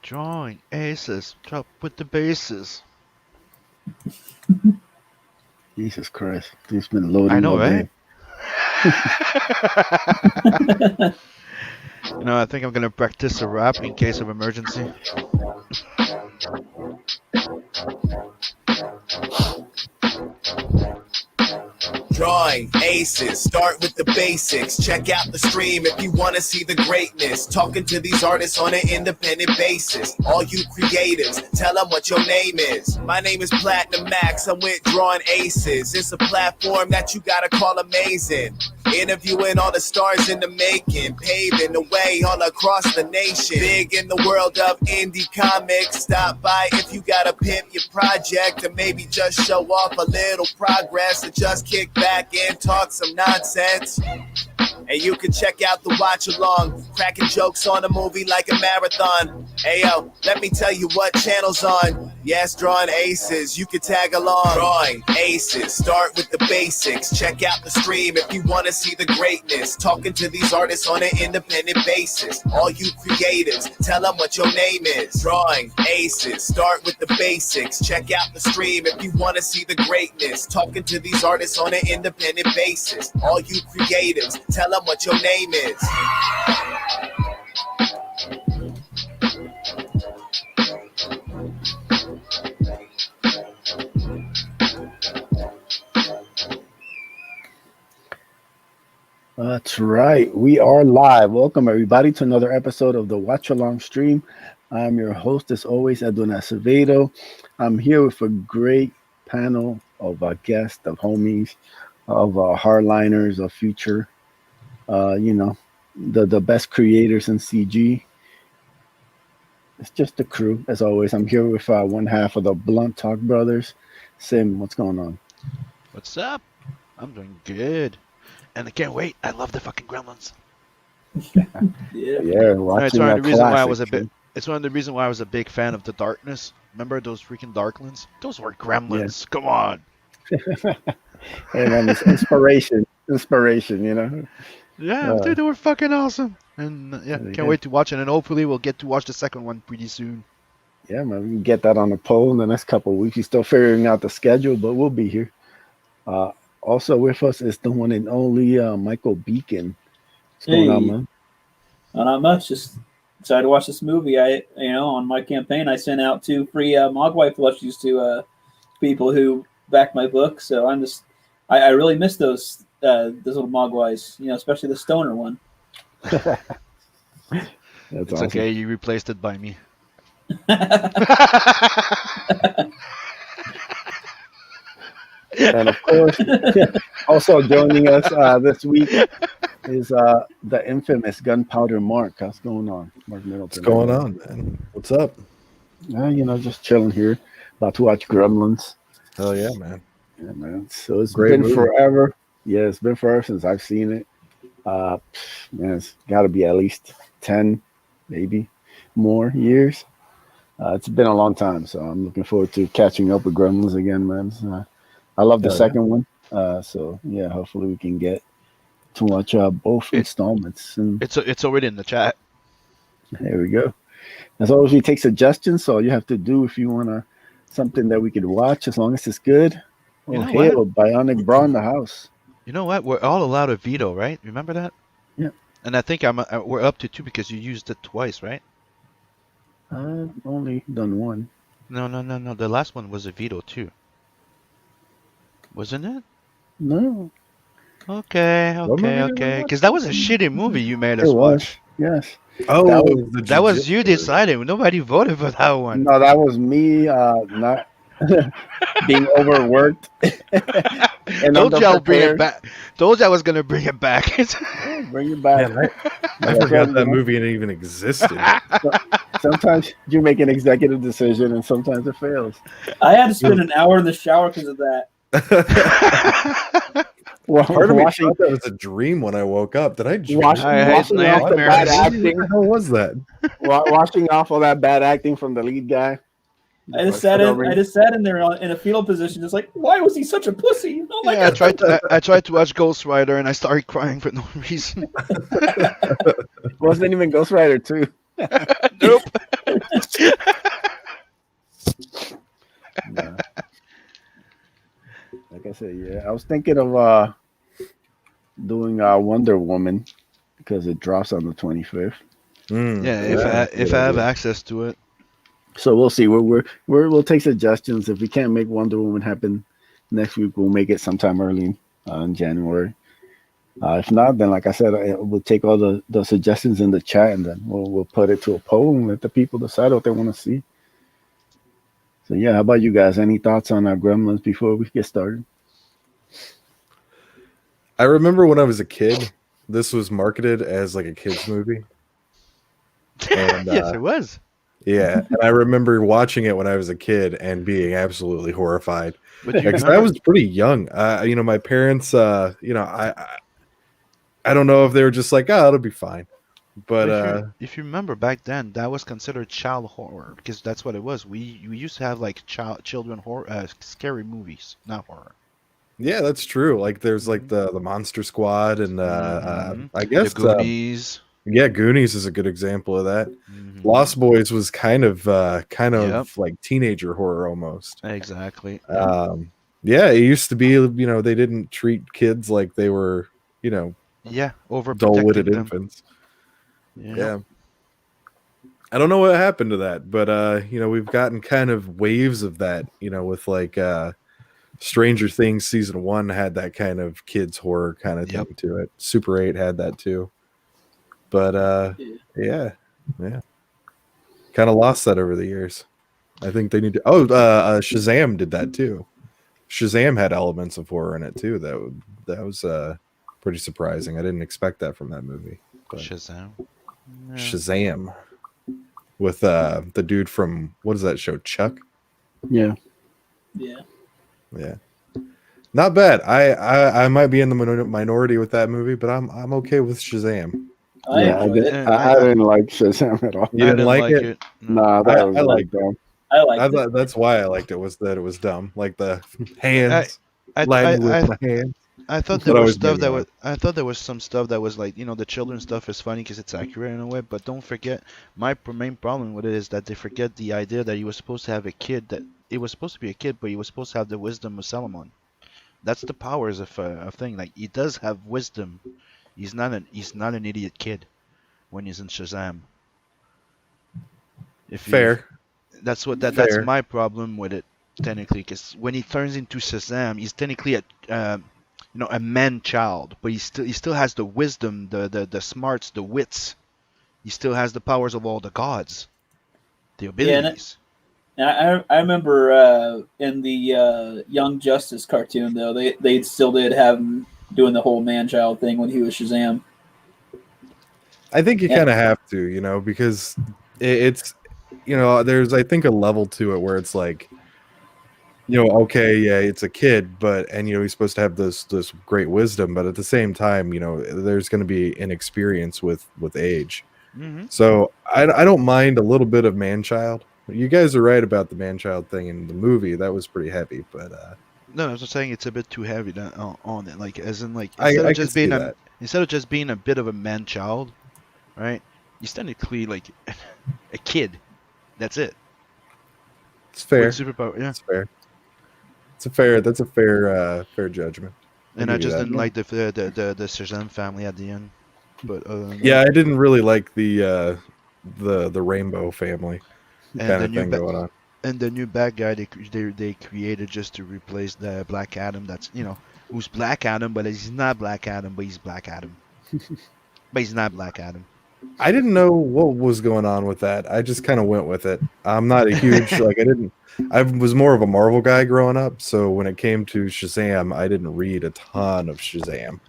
Drawing aces. Drop with the bases. Jesus Christ. He's been loading I know, all right? day. I think I'm gonna practice a rap in case of emergency. Drawing aces, start with the basics. Check out the stream if you want to see the greatness. Talking to these artists on an independent basis. All you creatives, tell them what your name is. My name is Platinum Max, I'm with Drawing Aces. It's a platform that you gotta call amazing. Interviewing all the stars in the making, paving the way all across the nation. Big in the world of indie comics. Stop by if you gotta pimp your project, or maybe just show off a little progress, or just kick back and talk some nonsense. And you can check out the watch along, cracking jokes on a movie like a marathon. Ayo, let me tell you what channel's on. Yes, Drawing Aces, you can tag along. Drawing Aces, start with the basics. Check out the stream if you want to see the greatness. Talking to these artists on an independent basis. All you creatives, tell them what your name is. Drawing Aces, start with the basics. Check out the stream if you want to see the greatness. Talking to these artists on an independent basis. All you creatives, tell them what your name is. That's right. We are live. Welcome, everybody, to another episode of the Watch Along Stream. I'm your host, as always, Edwin Acevedo. I'm here with a great panel of guests, of homies, of hardliners, of future, the best creators in CG. It's just the crew, as always. I'm here with one half of the Blunt Talk Brothers. Sim, what's going on? What's up? I'm doing good. And I can't wait. I love the fucking Gremlins. Yeah, watching that classic. It's one of the reasons why I was a big fan of the Darkness. Remember those freaking Darklings? Those were Gremlins. Yeah. Come on. Hey man, it's inspiration, Yeah, dude, they were fucking awesome. And can't wait to watch it. And hopefully we'll get to watch the second one pretty soon. Yeah, man, we can get that on the poll in the next couple of weeks. We're still figuring out the schedule, but we'll be here. Also with us is the one and only Michael Beacon. What's going on, man? Not much. Just decided to watch this movie. On my campaign, I sent out 2 free Mogwai plushies to people who backed my book. So I really miss those little Mogwais. Especially the stoner one. It's awesome. Okay. You replaced it by me. And of course, also joining us this week is the infamous Gunpowder Mark. How's going on, Mark Middleton? What's going on, man? What's up? Just chilling here, about to watch Gremlins. Hell yeah, man! Yeah, man. So it's been forever. Yeah, it's been forever since I've seen it. Man, it's got to be at least 10, maybe more years. It's been a long time, so I'm looking forward to catching up with Gremlins again, man. I love the second one. So yeah, hopefully we can get to watch both installments. And it's already in the chat. There we go. As always, we take suggestions. So all you have to do if you want something that we could watch, as long as it's good. Bionic Bra in the house. You know what? We're all allowed a veto, right? Remember that? Yeah. And I think we're up to 2 because you used it twice, right? I've only done one. No. The last one was a veto too. Wasn't it? No. Okay. Because that was a shitty movie you made us watch. Yes. Oh, that was you deciding. Nobody voted for that one. No, that was me not being overworked. And told you I'll bring it back. Told you I was going to bring it back. Bring it back. Man, I forgot that movie even existed. Sometimes you make an executive decision and sometimes it fails. I had to spend an hour in the shower because of that. Well, part of me thought that was a dream when I woke up. Did I dream? Washing off the bad acting. How was that? Washing off all that bad acting from the lead guy. I just sat in there in a fetal position, just like, why was he such a pussy? Oh my God. I tried to watch Ghost Rider and I started crying for no reason. Wasn't even Ghost Rider 2. Nope. I was thinking of doing Wonder Woman because it drops on the 25th. Yeah, Yeah, if I have access to it. So we'll see. We'll take suggestions. If we can't make Wonder Woman happen next week, we'll make it sometime early in January. If not, then like I said, we'll take all the suggestions in the chat and then we'll put it to a poll and let the people decide what they want to see. So yeah, how about you guys? Any thoughts on our Gremlins before we get started? I remember when I was a kid, this was marketed as like a kids movie. And Yes, it was. yeah, and I remember watching it when I was a kid and being absolutely horrified. But you Because I remember, was pretty young. My parents, I don't know if they were just like, oh, it'll be fine. But if you remember back then, that was considered child horror because that's what it was. We used to have like children horror, scary movies, not horror. yeah, that's true. Like there's like the Monster Squad and I guess the Goonies. yeah, Goonies is a good example of that. Lost Boys was kind of like teenager horror almost. Exactly. Yeah, it used to be, they didn't treat kids like they were, Yeah, dull-witted overprotecting them. infants. Yeah. Yeah. I don't know what happened to that, but we've gotten kind of waves of that, with like Stranger Things season 1 had that kind of kids horror kind of thing to it. Super 8 had that too. But yeah. Kind of lost that over the years. I think they need to Shazam did that too. Shazam had elements of horror in it too. That was pretty surprising. I didn't expect that from that movie. But Shazam. Yeah. Shazam with the dude from, what is that show, Chuck? Yeah. Not bad. I might be in the minority with that movie, but I'm okay with Shazam. I didn't like Shazam at all. You didn't like it? Nah, that was like dumb. I thought that's why I liked it, was that it was dumb. Like the hands, with my hands. I thought there was stuff that was. I thought there was some stuff that was like, the children's stuff is funny because it's accurate in a way. But don't forget, my main problem with it is that they forget the idea that he was supposed to have a kid. That it was supposed to be a kid, but he was supposed to have the wisdom of Solomon. That's the powers of a thing. Like he does have wisdom. He's not an idiot kid when he's in Shazam. Fair. That's my problem with it technically, because when he turns into Shazam, he's technically a man child, but he still has the wisdom, the smarts, the wits. He still has the powers of all the gods, the abilities. I remember in the Young Justice cartoon though, they still did have him doing the whole man child thing when he was Shazam. I think you kind of have to, because it's there's, I think, a level to it where it's like, okay, yeah, it's a kid, but he's supposed to have this great wisdom, but at the same time, there's going to be inexperience with age. So I don't mind a little bit of man-child. You guys are right about the man-child thing in the movie. That was pretty heavy, but no, I was just saying it's a bit too heavy on it. Like, as in, like, instead of just being a bit of a man-child, right? He's technically like a kid. That's it. It's fair. With superpower, yeah. It's fair. That's a fair judgment. And I just didn't like the Shazam family at the end. But yeah, I didn't really like the rainbow family kind of thing going on. And the new bad guy they created just to replace the Black Adam. That's who's Black Adam, but he's not Black Adam, but he's Black Adam. But he's not Black Adam. I didn't know what was going on with that. I just kind of went with it. I'm not a huge I was more of a Marvel guy growing up, so when it came to Shazam, I didn't read a ton of Shazam.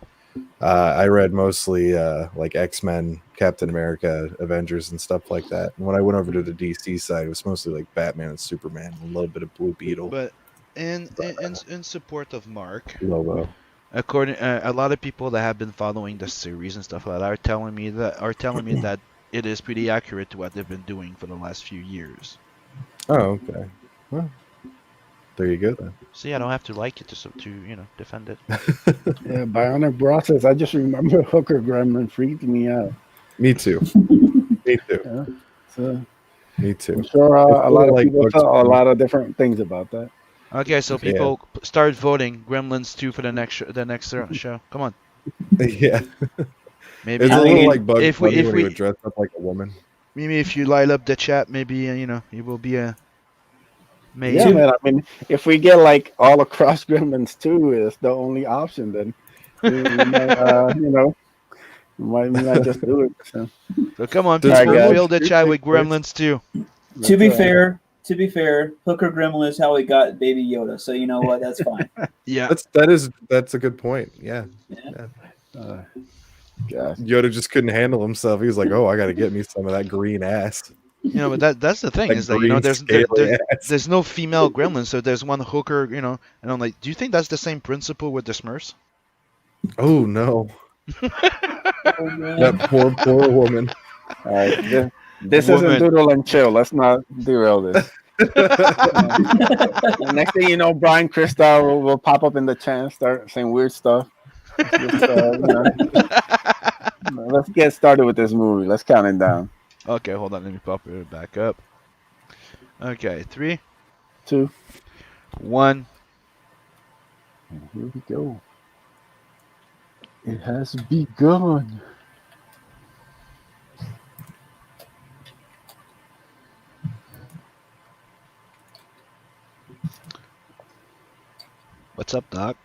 I read mostly like X-Men, Captain America, Avengers, and stuff like that. And when I went over to the DC side, it was mostly like Batman and Superman, and a little bit of Blue Beetle. But in support of Mark, Lobo. According a lot of people that have been following the series and stuff like that are telling me that it is pretty accurate to what they've been doing for the last few years. Oh, okay. Well, there you go then. See, I don't have to like it to defend it. Yeah, Bionic Bra says, I just remember Hooker Gremlin freaked me out. Me too. Me too. Yeah, so me too. I'm sure a lot of people thought a lot of different things about that. Okay, so people start voting Gremlins 2 for the next show. Come on. Yeah. Maybe It's a little mean, like Bugs if we Bunny if when he we would dress up like a woman. maybe if you light up the chat, maybe it will be a Yeah, maybe. to man. I mean, if we get like all across Gremlins 2 is the only option, then we might, we might just do it. So, So come on, all Does right, people, guys. Gremlins fill the 2 chat take with place? Gremlins 2. to That's be right. fair, Hooker Gremlin is how we got Baby Yoda. So you know what? That's fine. Yeah. That's a good point. Yeah. Yeah. Gosh. Yoda just couldn't handle himself. He was like, "Oh, I got to get me some of that green ass, But that's the thing that is that green scaly ass." there's no female gremlin, so there's one hooker, and I'm like, do you think that's the same principle with the Smurfs? Oh no, Oh, man. that poor woman. All right. This isn't Woman. Doodle and Chill. Let's not derail this. And next thing you know, Brian Christa will pop up in the chat and start saying weird stuff. Let's get started with this movie. Let's count it down. Okay, hold on, let me pop it back up. Okay, 3, 2. 1. And here we go. It has begun. What's up, Doc?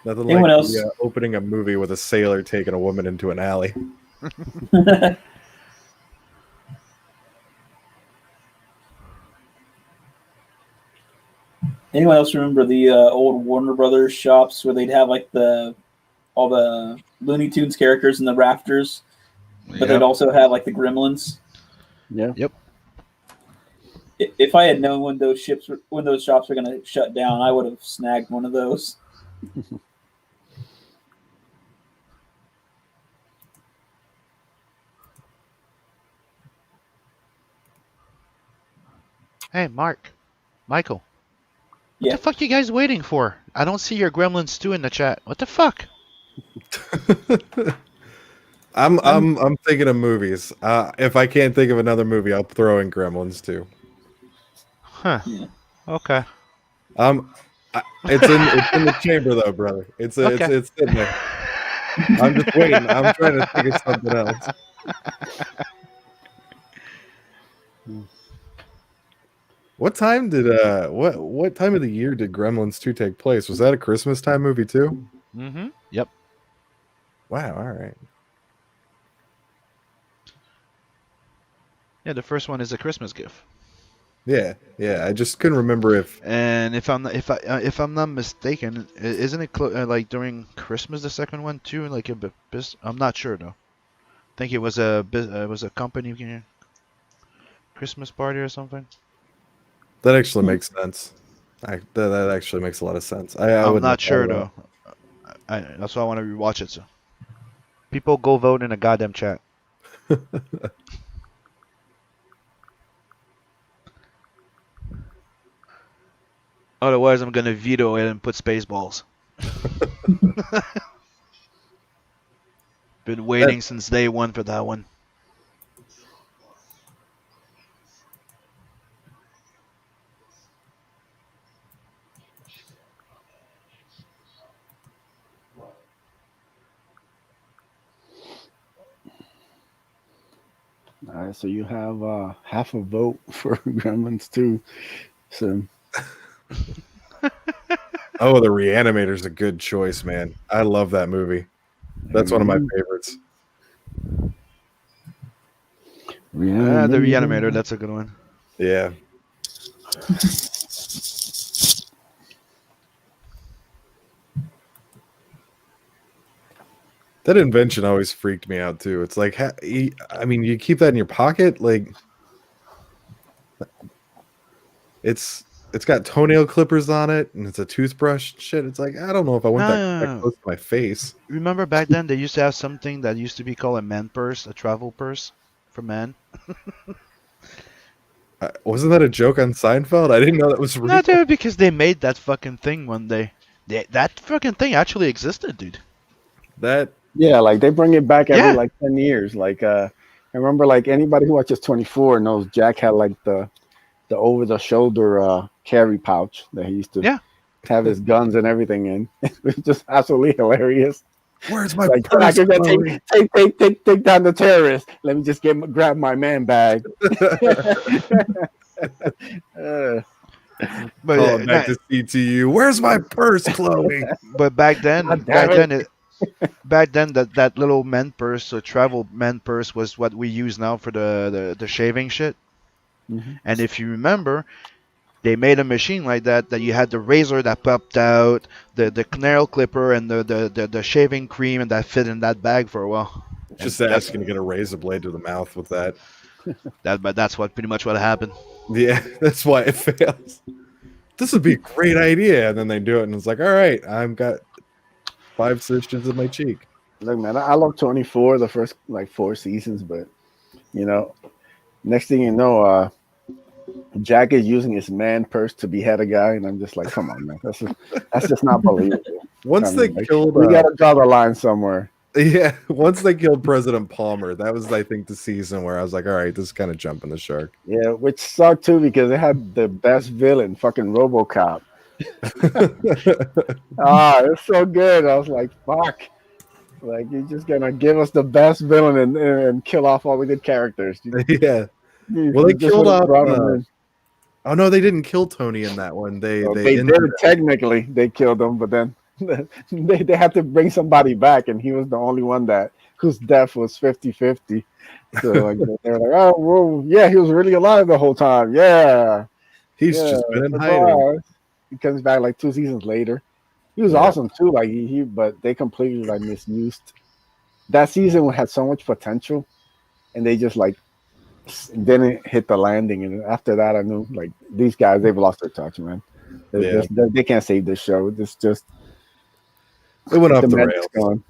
Nothing Anyone like else? opening a movie with a sailor taking a woman into an alley. Anyone else remember the old Warner Brothers shops where they'd have like all the Looney Tunes characters in the rafters, but they'd also have like the Gremlins? Yeah. Yep. If I had known when those shops were going to shut down, I would have snagged one of those. Hey, Michael. What Yeah. the fuck you guys waiting for? I don't see your Gremlins 2 in the chat. What the fuck? I'm thinking of movies. If I can't think of another movie, I'll throw in Gremlins too. Huh. Yeah. Okay. It's in the chamber though, brother. It's sitting there. I'm just waiting. I'm trying to think of something else. What time did what time of the year did Gremlins 2 take place? Was that a Christmas time movie too? Mm-hmm. Yep. Wow, all right. Yeah, the first one is a Christmas gift. Yeah. I just couldn't remember if. And if I'm not mistaken, isn't it like during Christmas the second one too? Like I'm not sure though. I think it was a company Christmas party or something. That actually makes sense. That actually makes a lot of sense. I'm not sure though. That's why I want to rewatch it. So people go vote in the goddamn chat. Otherwise, I'm gonna veto it and put Spaceballs. Been waiting since day one for that one. All right, so you have half a vote for Gremlins 2. So Oh, The Reanimator's a good choice, man. I love that movie. That's one of my favorites. The Reanimator, that's a good one. Yeah. That invention always freaked me out too. It's like, I mean, you keep that in your pocket, like it's got toenail clippers on it, and it's a toothbrush. Shit, it's like I don't know if I want that close to my face. Remember back then they used to have something that used to be called a man purse, a travel purse for men. Wasn't that a joke on Seinfeld? I didn't know that was real. No, dude, because they made that fucking thing one day. That fucking thing actually existed, dude. That yeah, like they bring it back every like 10 years. Like I remember like anybody who watches 24 knows Jack had like the over the shoulder carry pouch that he used to Yeah. have his guns and everything in. It was just absolutely hilarious. Where's my Like, purse? take down the terrorist. Let me just grab my man bag. But Calling back to CTU. Where's my purse, Chloe? but back then, God damn it. back then that little men purse or travel men purse was what we use now for the shaving shit. Mhm. And if you remember, they made a machine like that you had the razor that popped out, the nail clipper, and the shaving cream, and that fit in that bag for a while. Just And asking to get a razor blade to the mouth with that. but that's what pretty much what happened. Yeah, that's why it fails. This would be a great idea. And then they do it, and it's like, all right, I've got 5 stitches in my cheek. Look, man, I love 24 the first like 4 seasons, but next thing you know, Jack is using his man purse to behead a guy, and I'm just like, come on, man, that's just not believable. Once they killed, we gotta draw the line somewhere. Yeah, once they killed President Palmer, that was, I think, the season where I was like, all right, this is kind of jumping the shark. Yeah, which sucked too because it had the best villain, fucking RoboCop. It's so good. I was like, fuck. Like, you're just gonna give us the best villain and kill off all the good characters. Yeah. Well, they killed off. Oh no, they didn't kill Tony in that one. They did technically. They killed him, but then they had to bring somebody back, and he was the only one whose death was 50-50. So like they're like, oh, well, yeah, he was really alive the whole time. Yeah, he's just been in hiding. He comes back like 2 seasons later. He was awesome too. Like but they completely like misused that season. Had so much potential, and they just like didn't hit the landing. And after that, I knew like these guys, they've lost their touch, man. They can't save this show. It went off the rails. Gone.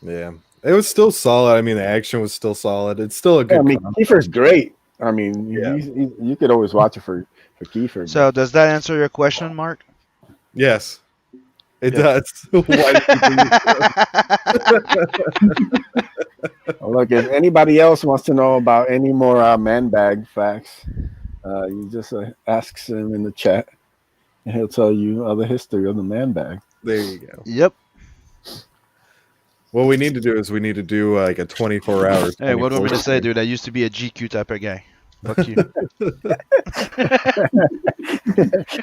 Yeah. It was still solid. I mean, the action was still solid. It's still a good. I mean, Kiefer's great. I mean, you could always watch it for Kiefer. So does that answer your question, Mark? Yes, it does. Why Look, if anybody else wants to know about any more man bag facts, you just ask him in the chat, and he'll tell you the history of the man bag. There you go. Yep. What we need to do is like a 24 hours. Hey, what do you want me to say, dude? I used to be a GQ type of guy. Fuck you.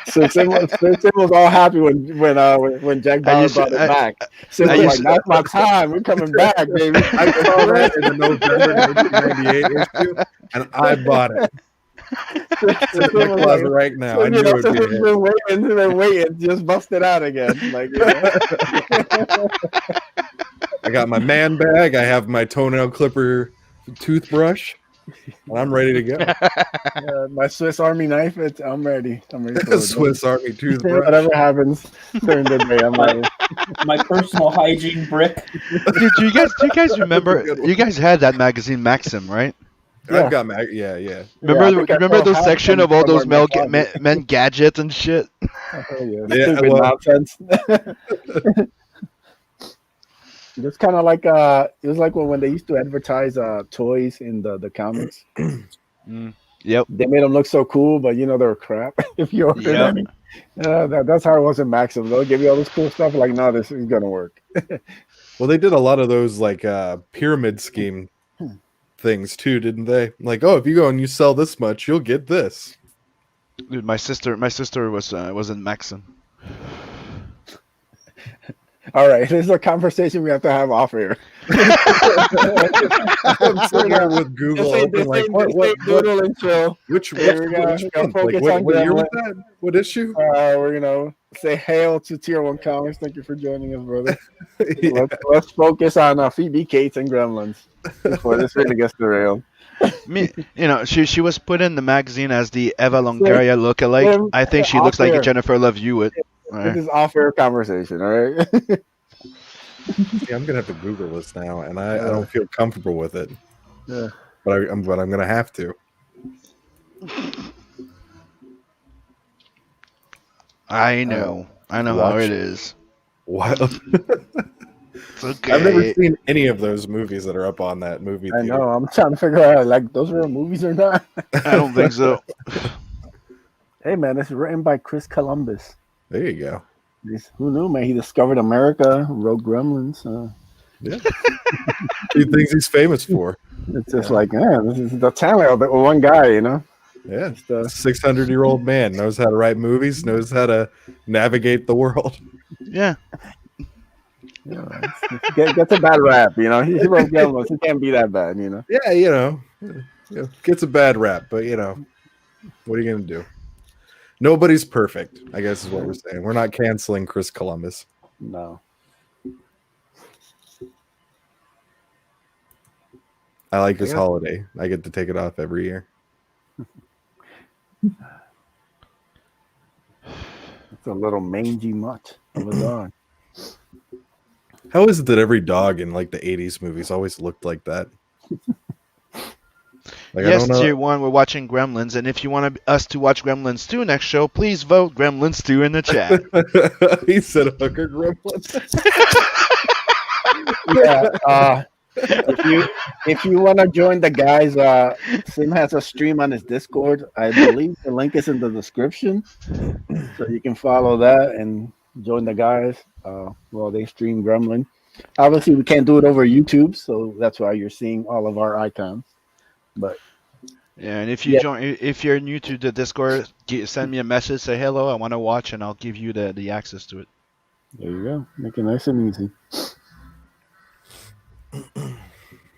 So Sim was all happy when Jack Bauer brought it back. Sim was like, "That's my time. We're coming back, baby." I saw that in the November 1998 issue, and I bought it. It's in my closet right now. I knew it would be been waiting, just bust it out again. Like, I got my man bag. I have my toenail clipper toothbrush. And I'm ready to go. My Swiss Army knife. I'm ready. I'm ready for it. Swiss Army toothbrush. Whatever happens during the day, I'm ready. My personal hygiene brick. Dude, do you guys remember? You guys had that magazine Maxim, right? I've got yeah. Remember the section of all those men gadgets and shit? Nonsense. It's kind of like it was like when they used to advertise toys in the comics. Yep. They made them look so cool, but they were crap. If you ordered any, that's how it was in Maxim. They'll give you all this cool stuff. Like, no, this is gonna work. Well, they did a lot of those like pyramid scheme things too, didn't they? Like, oh, if you go and you sell this much, you'll get this. Dude, my sister was in Maxim. All right, this is a conversation we have to have off here. I'm sitting here with Google open, like, what Doodle and chill. Which what year was that? What issue? We're gonna say hail to Tier 1 Comics. Thank you for joining us, brother. Let's focus on Phoebe Cates and Gremlins before this really gets derailed. She was put in the magazine as the Eva Longoria lookalike. I think she looks like Jennifer Love Hewitt. This is off-air conversation, all right? See, I'm gonna have to Google this now, and I don't feel comfortable with it. Yeah, but I'm gonna have to. I know how it is. What? It's okay. I've never seen any of those movies that are up on that movie I theater. know. I'm trying to figure out like those real movies or not. I don't think so. Hey man, it's written by Chris Columbus. There you go. Who knew, man? He discovered America, wrote Gremlins. Yeah. 2 things he's famous for. It's just like, man, this is the talent of the one guy, you know? Yeah. 600-year-old man knows how to write movies, knows how to navigate the world. Yeah. Gets a bad rap, you know? He wrote Gremlins. He can't be that bad, you know? Yeah, gets a bad rap, but what are you gonna do? Nobody's perfect, I guess is what we're saying. We're not canceling Chris Columbus. No. I like this holiday. I get to take it off every year. It's a little mangy mutt of a dog. How is it that every dog in like the 80s movies always looked like that? Like, Yes, Tier 1, we're watching Gremlins, and if you want us to watch Gremlins 2 next show, please vote Gremlins 2 in the chat. He said hooker gremlins. Yeah. If you want to join the guys, Sim has a stream on his Discord. I believe the link is in the description, so you can follow that and join the guys while they stream Gremlin. Obviously, we can't do it over YouTube, so that's why you're seeing all of our icons. But yeah, and if you if you're new to the Discord, send me a message, say hello, I want to watch, and I'll give you the access to it. There you go. Make it nice and easy.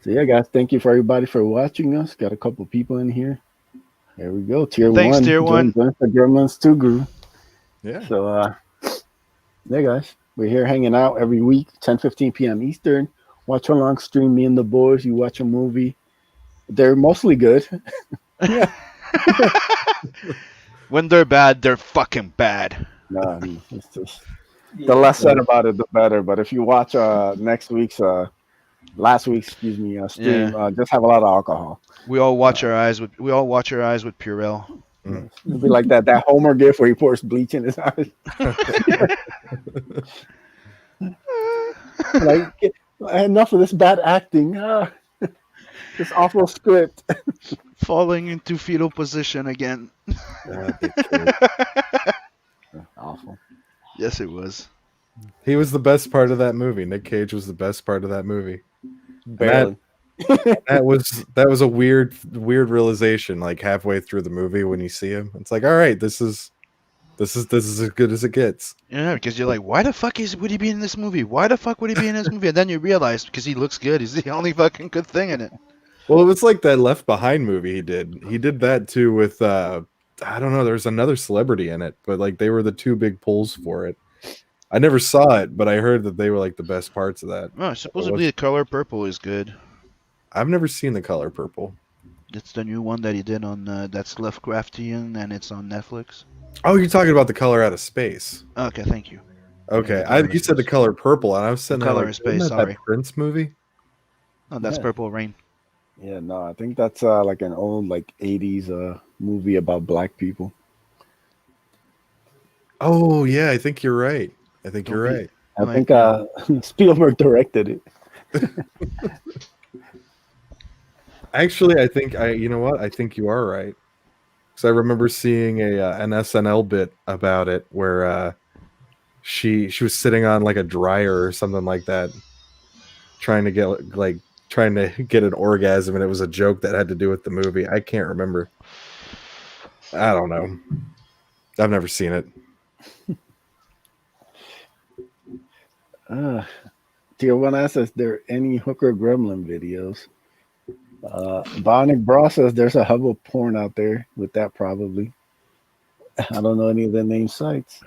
So yeah, guys, thank you for everybody for watching us. Got a couple people in here. There we go. Tier 1. Thanks, Tier 1. Join the Gremlins 2 group. Yeah. So yeah, guys, we're here hanging out every week, 10:15 p.m. Eastern. Watch along stream, me and the boys. You watch a movie. They're mostly good. Yeah. When they're bad, they're fucking bad. No, it's just the less said about it, the better. But if you watch last week's stream, just have a lot of alcohol. We all watch our eyes with Purell. It'll be like that Homer gif where he pours bleach in his eyes. Like, enough of this bad acting. This awful script. Falling into fetal position again. Awful. Yes, it was. He was the best part of that movie. Nick Cage was the best part of that movie. Barely. That was a weird realization. Like halfway through the movie, when you see him, it's like, all right, this is as good as it gets. Yeah, because you're like, why the fuck would he be in this movie? Why the fuck would he be in this movie? And then you realize because he looks good, he's the only fucking good thing in it. Well, it was like that Left Behind movie he did. He did that too with I don't know. There's another celebrity in it, but like they were the 2 big pulls for it. I never saw it, but I heard that they were like the best parts of that. Oh, supposedly The Color Purple is good. I've never seen The Color Purple. It's the new one that he did on that's Lovecraftian, and it's on Netflix. Oh, you're talking about The Color Out of Space. Okay, thank you. Okay, you said The Color Purple, and I was saying Color like, of Space. that Sorry, Prince movie. Oh, that's Purple Rain. Yeah, no, I think that's like an old 80s movie about black people. Oh yeah, I think you're right. I think you're right. I think Spielberg directed it. Actually, I think you know what? I think you are right. Because I remember seeing an SNL bit about it where she was sitting on like a dryer or something like that, trying to get an orgasm, and it was a joke that had to do with the movie. I can't remember. I don't know. I've never seen it. Tier 1 asks, is there any hooker gremlin videos? Bionic Bra says there's a hub of porn out there with that probably. I don't know any of the name sites.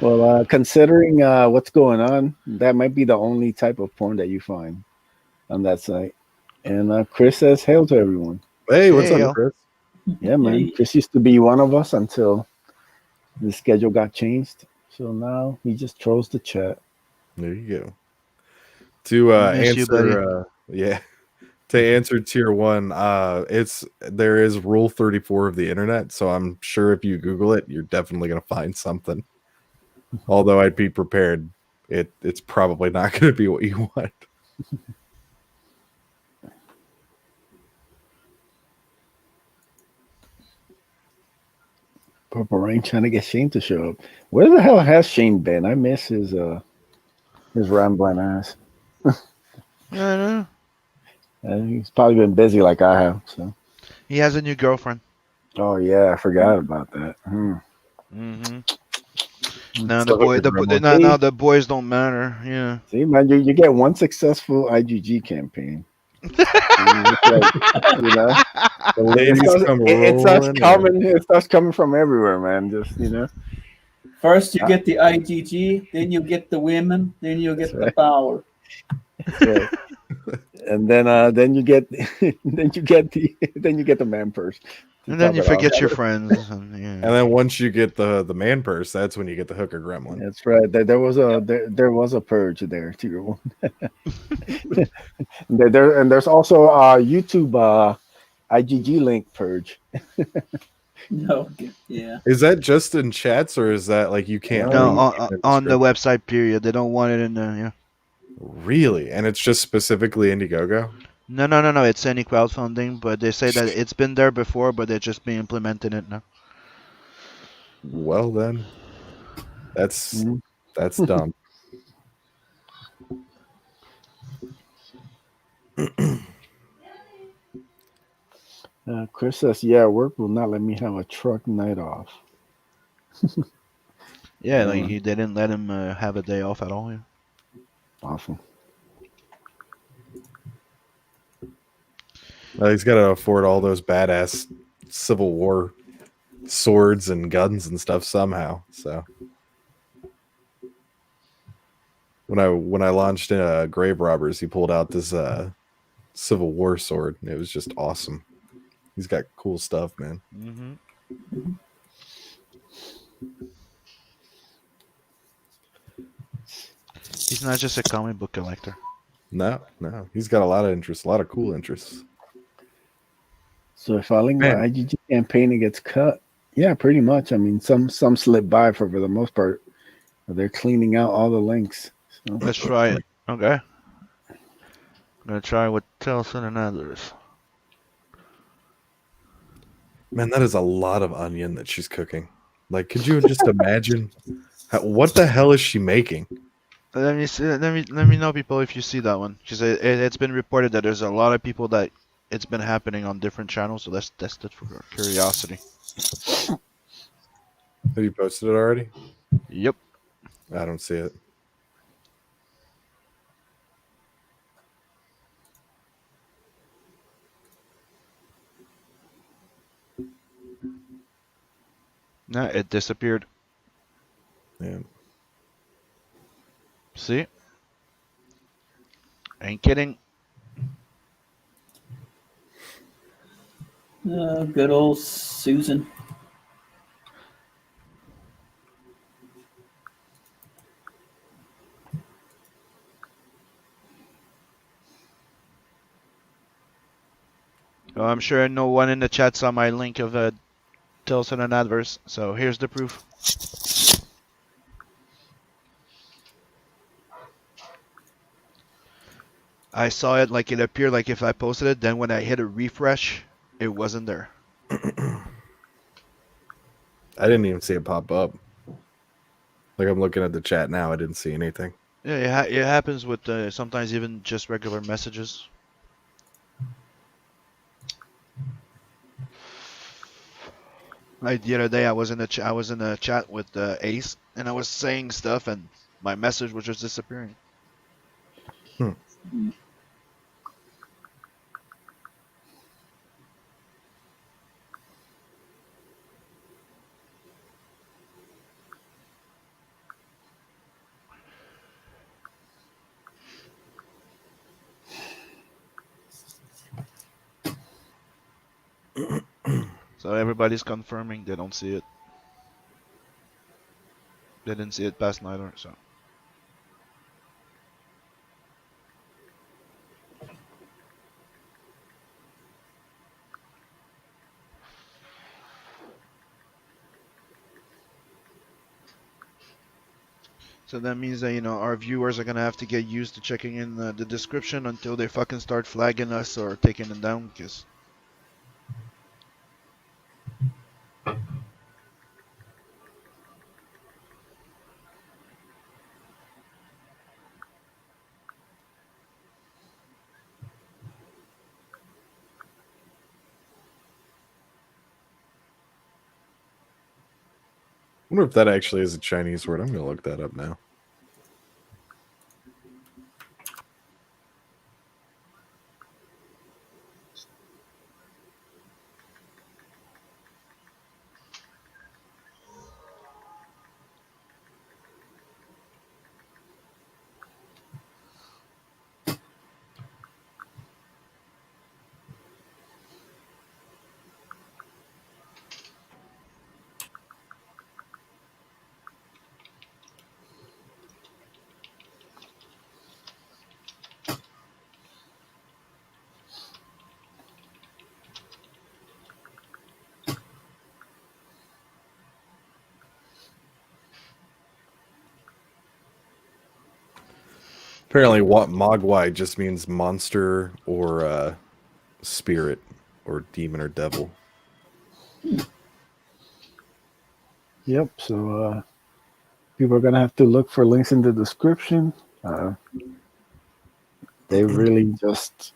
Well, considering what's going on, that might be the only type of porn that you find on that site. And Chris says, hail to everyone. Hey, what's up, Chris? Yeah, man. Chris used to be one of us until the schedule got changed. So now he just trolls the chat. There you go. To answer, to answer Tier 1, there is Rule 34 of the internet, so I'm sure if you Google it, you're definitely gonna find something. Although I'd be prepared it's probably not going to be what you want. Purple Rain trying to get Shane to show up. Where the hell has Shane been? I miss his rambling ass. Yeah, He's probably been busy like I have. So. he has a new girlfriend. Oh yeah, I forgot about that. Mm-hmm. Now So now the boys don't matter. Yeah. See, man, you get one successful IGG campaign. It's like, The ladies come rolling. It starts coming from everywhere, man. Just First you get the IGG, then you get the women, then you get the power. That's right. And then you get then you get the man purse. And then you forget your friends. And then once you get the man purse, that's when you get the hooker gremlin. That's right. There was a purge there too. There's also a YouTube IGG link purge. No, yeah. Is that just in chats, or is that like you can't? No, on the website. Period. They don't want it in the yeah. Really, and it's just specifically Indiegogo. No. It's any crowdfunding, but they say that it's been there before, but they're just being implementing it now. Well, then, that's dumb. Chris says, "Yeah, work will not let me have a truck night off." Yeah, like they didn't let him have a day off at all. Yeah. Awesome. He's got to afford all those badass Civil War swords and guns and stuff somehow. So when I launched Grave Robbers, he pulled out this Civil War sword, and it was just awesome. He's got cool stuff, man. Mm-hmm. He's not just a comic book collector. No, he's got a lot of interests, a lot of cool interests. So if I link my IGG campaign, it gets cut. Yeah, pretty much. I mean, some slip by for the most part. They're cleaning out all the links. So. Let's try it. Okay. I'm gonna try with Telson and others. Man, that is a lot of onion that she's cooking. Like, could you just imagine? What the hell is she making? Let me see. Let me know, people, if you see that one, because it's been reported that there's a lot of people that it's been happening on different channels. So let's test it for curiosity. Have you posted it already? Yep. I don't see it. No, it disappeared. Yeah. See? Ain't kidding. Good old Susan. Oh, I'm sure no one in the chat saw my link of Tilson and Adverse, so here's the proof. I saw it like it appeared like if I posted it, then when I hit a refresh, it wasn't there. I didn't even see it pop up. Like, I'm looking at the chat now, I didn't see anything. Yeah, it happens with sometimes even just regular messages. Like the other day, I was in a chat with Ace, and I was saying stuff, and my message was just disappearing. So everybody's confirming they don't see it. They didn't see it past neither, so. So So that means that our viewers are gonna have to get used to checking in the description until they fucking start flagging us or taking it down. Because I wonder if that actually is a Chinese word. I'm gonna look that up now. Apparently, what Mogwai just means monster or spirit or demon or devil. Yep. So people are gonna have to look for links in the description. They really just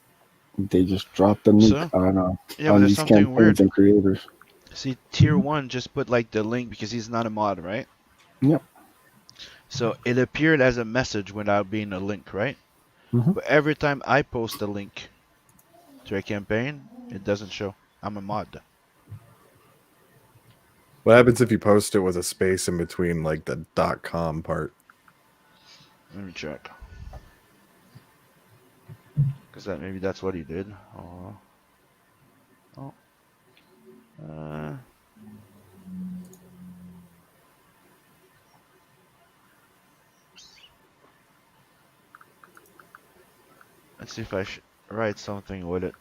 dropped the nuke so yeah, but on there's these something campaigns weird. and creators. See, tier 1 just put like the link because he's not a mod, right? Yep. So it appeared as a message without being a link, right? Mhm. But every time I post a link to a campaign, it doesn't show. I'm a mod. What happens if you post it with a space in between, like the .com part? Let me check. Because maybe that's what he did. Oh. Let's see if I should write something with it.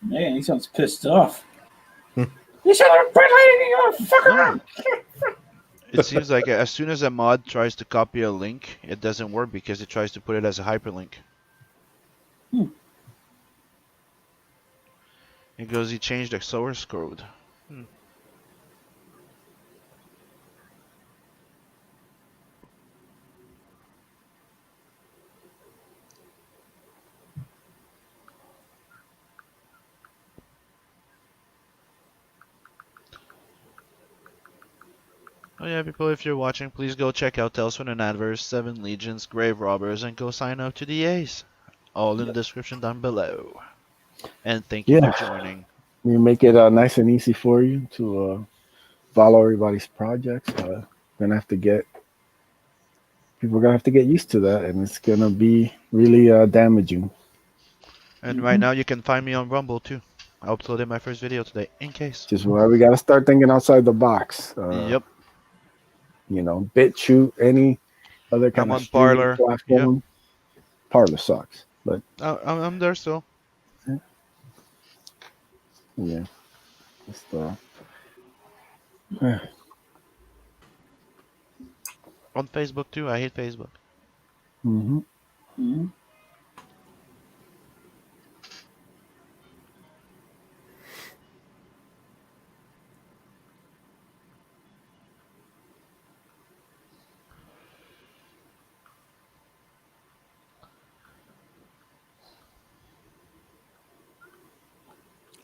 Man, he sounds pissed off. You should have quit letting you fuck around. It seems like as soon as a mod tries to copy a link, it doesn't work because it tries to put it as a hyperlink. It goes, he changed the source code. Oh yeah, people, if you're watching, please go check out Tales from the Adverse, 7 Legions, Grave Robbers, and go sign up to the A's. All in the description down below. And thank you for joining. We make it nice and easy for you to follow everybody's projects. People are gonna have to get used to that, and it's gonna be really damaging. And right now you can find me on Rumble too. I uploaded my first video today, in case. Just why we gotta start thinking outside the box. Yep. BitChute, any other kind I'm of on streaming Parler. platform. Yep. Parler sucks, but I'm there still. yeah, it's On Facebook too. I hate Facebook. Mm-hmm. Mm-hmm.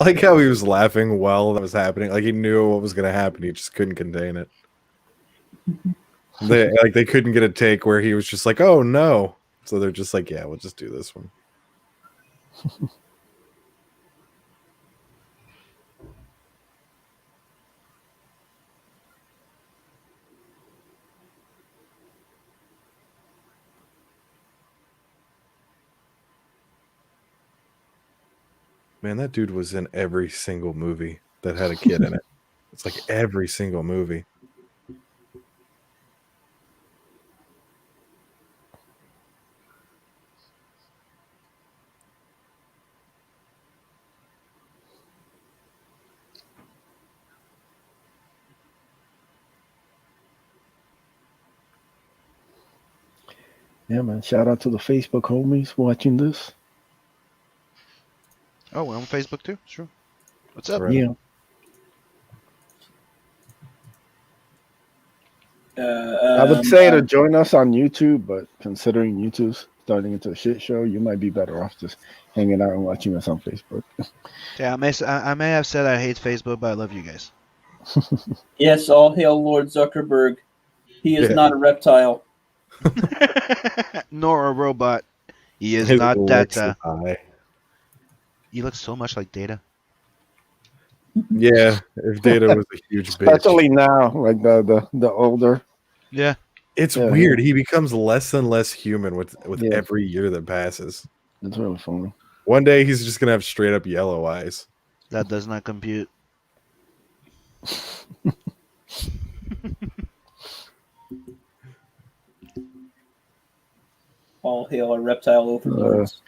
I like how he was laughing while that was happening. Like he knew what was going to happen. He just couldn't contain it. They couldn't get a take where he was just like, "Oh no!" So they're just like, "Yeah, we'll just do this one." Man, that dude was in every single movie that had a kid in it. It's like every single movie. Yeah, man. Shout out to the Facebook homies watching this. Oh, we're on Facebook too. Sure. What's up? Right. Yeah. I would say to join us on YouTube, but considering YouTube's starting into a shit show, you might be better off just hanging out and watching us on Facebook. Yeah, I may have said I hate Facebook, but I love you guys. Yes, all hail Lord Zuckerberg. He is Yeah. not a reptile. Nor a robot. He is His not Data. Eye. He looks so much like Data. Yeah, if Data was a huge Especially bitch. now, like the older. Yeah. It's Yeah, weird. yeah. He becomes less and less human with Yeah. every year that passes. It's really funny. One day he's just gonna have straight up yellow eyes. That does not compute. All hail a reptile overlords.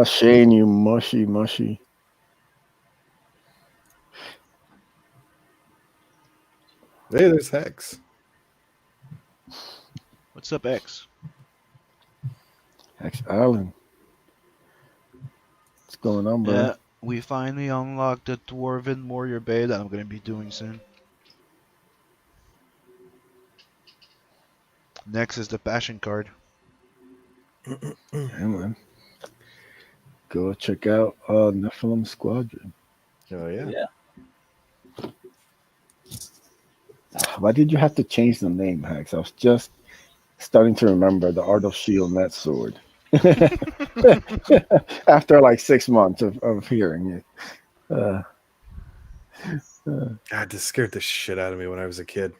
Shane, you mushy. Hey, there's Hex. What's up, X? Hex Allen. What's going on, bro? Yeah, we finally unlocked the Dwarven Warrior Bay that I'm going to be doing soon. Next is the Passion card. Yeah, man. Go check out Nephilim Squadron. Oh yeah. Yeah. Why did you have to change the name, Hex? I was just starting to remember the Art of Shield Net Sword. After like 6 months of hearing it. God, this scared the shit out of me when I was a kid.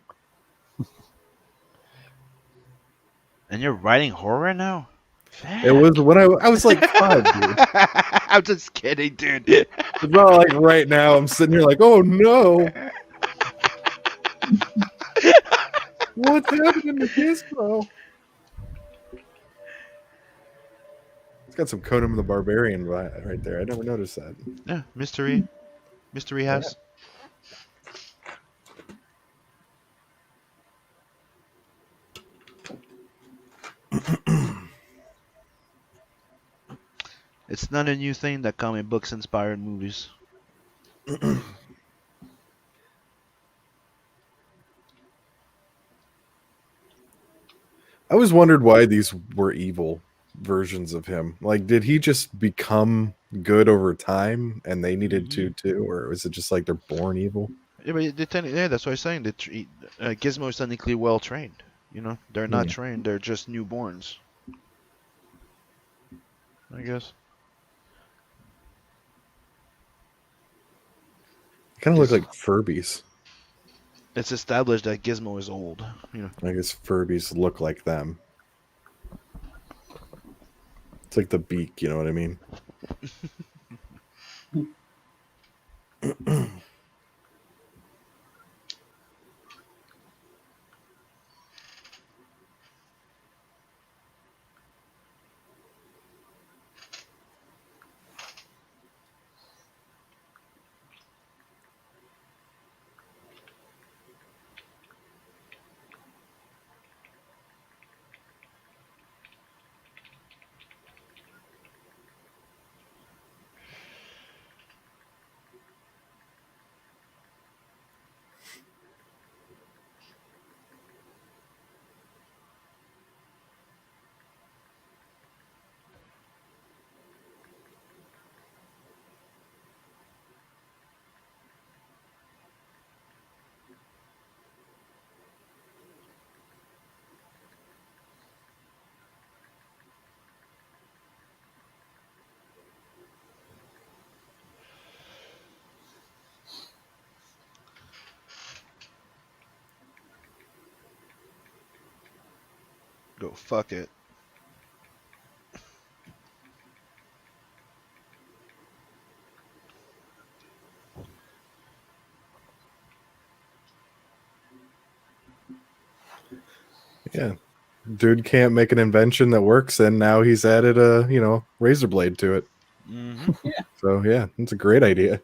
And you're writing horror now? It was when I was like 5, dude. I'm just kidding, dude. It's not like right now I'm sitting here like, oh no. What's happening to this, bro? It's got some Conan the Barbarian right there. I never noticed that. Yeah, mystery house. It's not a new thing that comic books inspired movies. I always wondered why these were evil versions of him. Like, did he just become good over time and they needed to too? Or was it just like they're born evil? Yeah, but that's what I'm saying. Gizmo is technically well trained. You know, they're not trained. They're just newborns. I guess. Kind of look like Furbies. It's established that Gizmo is old. You know. I guess Furbies look like them. It's like the beak, you know what I mean? Go fuck it. Yeah. Dude can't make an invention that works, and now he's added a, razor blade to it. Mm-hmm. Yeah. So, yeah, it's a great idea.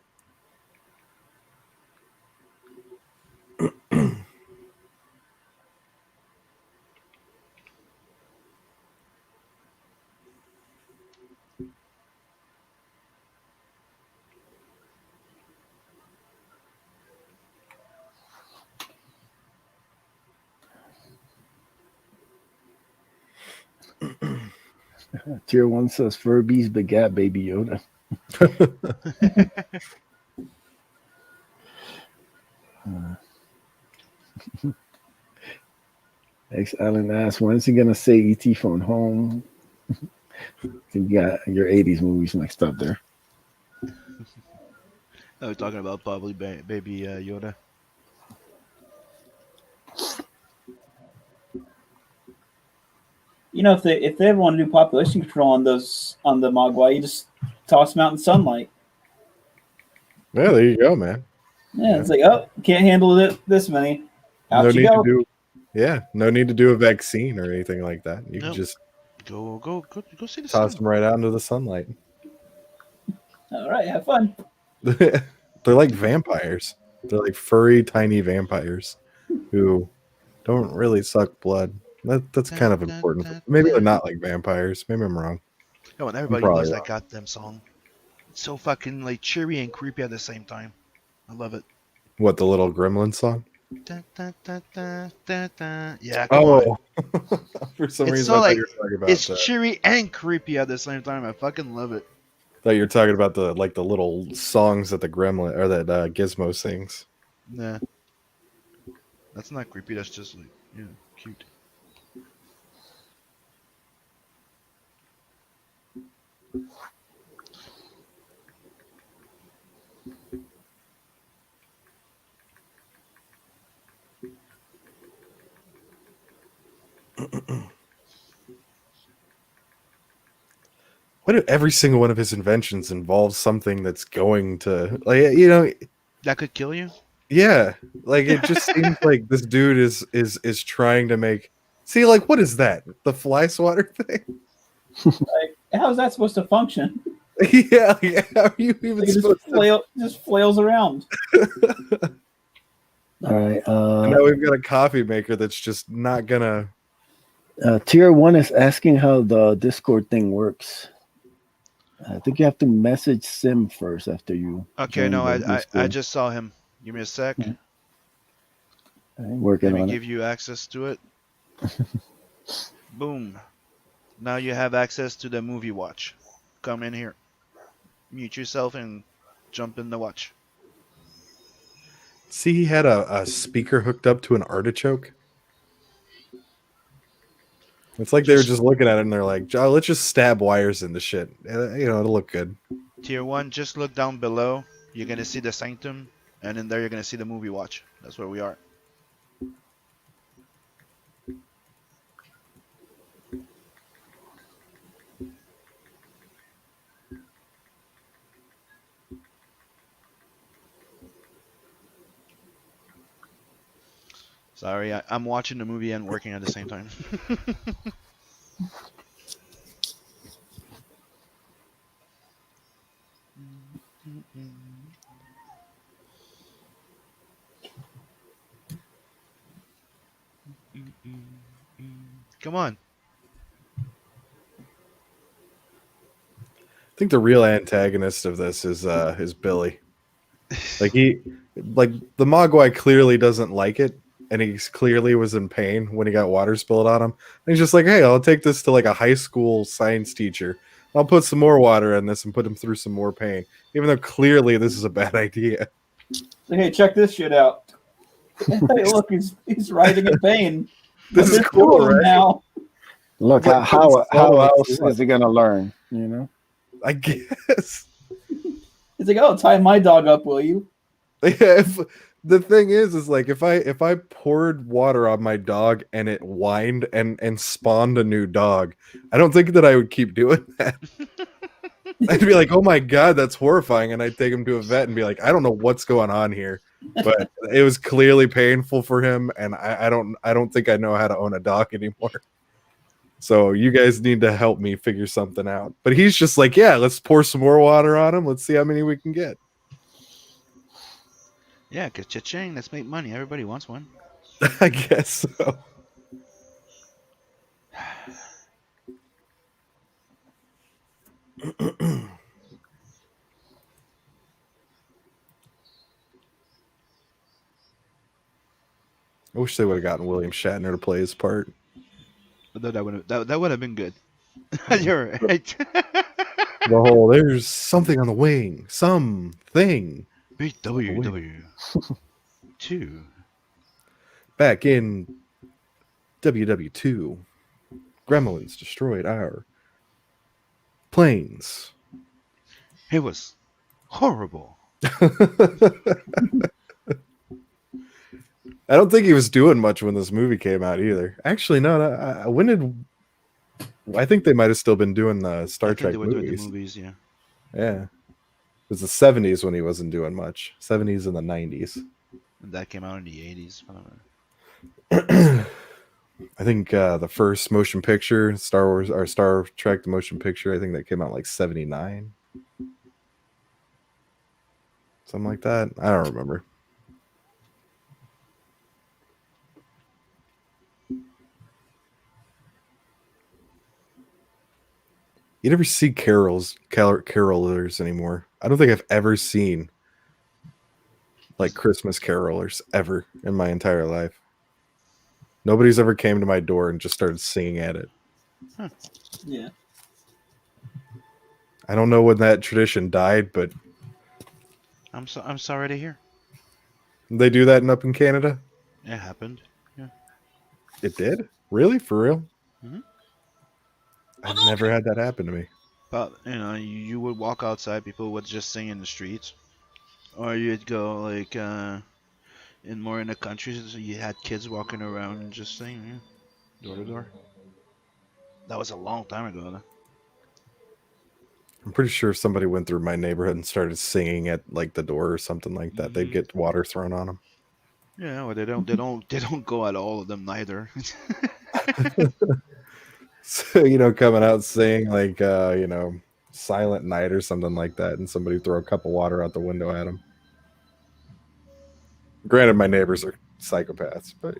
Tier 1 says Furbies begat Baby Yoda. X Allen asks, when is he gonna say E.T. Phone Home? You got your 80s movies mixed up there. We're talking about probably Baby Yoda. You know, if they ever want to do population control on the Mogwai, you just toss them out in sunlight. Yeah, there you go, man. Yeah, it's like, oh, can't handle this many. Out No you need go. to do. Yeah, no need to do a vaccine or anything like that. You can just go see the toss sun. them right out into the sunlight. All right, have fun. They're like vampires. They're like furry, tiny vampires who don't really suck blood. That's kind of important. Maybe they're not like vampires. Maybe I'm wrong. Oh, and I'm everybody probably loves wrong. that goddamn song. It's so fucking like cheery and creepy at the same time. I love it. What, the little gremlin song? Yeah, come on. For some It's reason, so I thought like you were talking about. it's cheery and creepy at the same time. I fucking love it. Thought you were talking about the little songs that the gremlin or that Gizmo sings. Nah, that's not creepy. That's just like cute. What if every single one of his inventions involves something that's going to That could kill you. yeah, like it just seems like this dude is trying to make. See, like, what is that? The fly swatter thing? Like, how's that supposed to function? Yeah, how are you even Like, supposed to? just flails around. All right. And now we've got a coffee maker that's just not gonna. Tier 1 is asking how the Discord thing works. I think you have to message Sim first after you. Okay, no, I just saw him. Give me a sec. Yeah. I'm working Let me on give you access to it. Boom. Now you have access to the movie watch. Come in here. Mute yourself and jump in the watch. See, he had a speaker hooked up to an artichoke. It's like they were just looking at it and they're like, "Oh, let's just stab wires into shit. It'll look good." Tier 1, just look down below. You're going to see the Sanctum. And in there, you're going to see the movie watch. That's where we are. Sorry, I'm watching the movie and working at the same time. Come on. I think the real antagonist of this is Billy. Like the Mogwai clearly doesn't like it, and he clearly was in pain when he got water spilled on him. And he's just like, "Hey, I'll take this to like a high school science teacher. I'll put some more water in this and put him through some more pain, even though clearly this is a bad idea." So, hey, check this shit out. Hey, look, he's writhing in pain. This is cool, right? Now. Look, Like, how else what? is he gonna learn? I guess. It's like, oh, tie my dog up, will you? Yeah, the thing is like if I poured water on my dog and it whined and spawned a new dog, I don't think that I would keep doing that. I'd be like, "Oh my god, that's horrifying," and I'd take him to a vet and be like, "I don't know what's going on here," but it was clearly painful for him, and I don't think I know how to own a dog anymore. So you guys need to help me figure something out. But he's just like, "Yeah, let's pour some more water on him. Let's see how many we can get." Yeah, because cha-ching, let's make money. Everybody wants one. I guess so. I wish they would have gotten William Shatner to play his part. But that would have been good. You're right. The whole there's something on the wing. Something on the wing. BWW2. Back in WW2, Gremlins destroyed our planes. It was horrible. I don't think he was doing much when this movie came out either. Actually, no. When did I think they might have still been doing the Star I think Trek they were doing the movies? movies, yeah. Yeah, it was the 70s when he wasn't doing much. 70s and the 90s. And that came out in the 80s. I think the first motion picture, Star Wars or Star Trek, the motion picture, I think that came out like 79. Something like that. I don't remember. You never see carolers anymore. I don't think I've ever seen like Christmas carolers ever in my entire life. Nobody's ever came to my door and just started singing at it. Huh. Yeah. I don't know when that tradition died, but I'm sorry to hear. they do that up in Canada. It happened. Yeah. It did? Really? For real? Mhm. I've never had that happen to me. But you would walk outside, people would just sing in the streets, or you'd go like in the countries, so you had kids walking around and just singing, yeah, door to door. That was a long time ago, though. I'm pretty sure if somebody went through my neighborhood and started singing at like the door or something like that, they'd get water thrown on them. Yeah, well, they don't go at all of them neither. So, coming out saying like, Silent Night or something like that, and somebody throw a cup of water out the window at them. Granted, my neighbors are psychopaths, but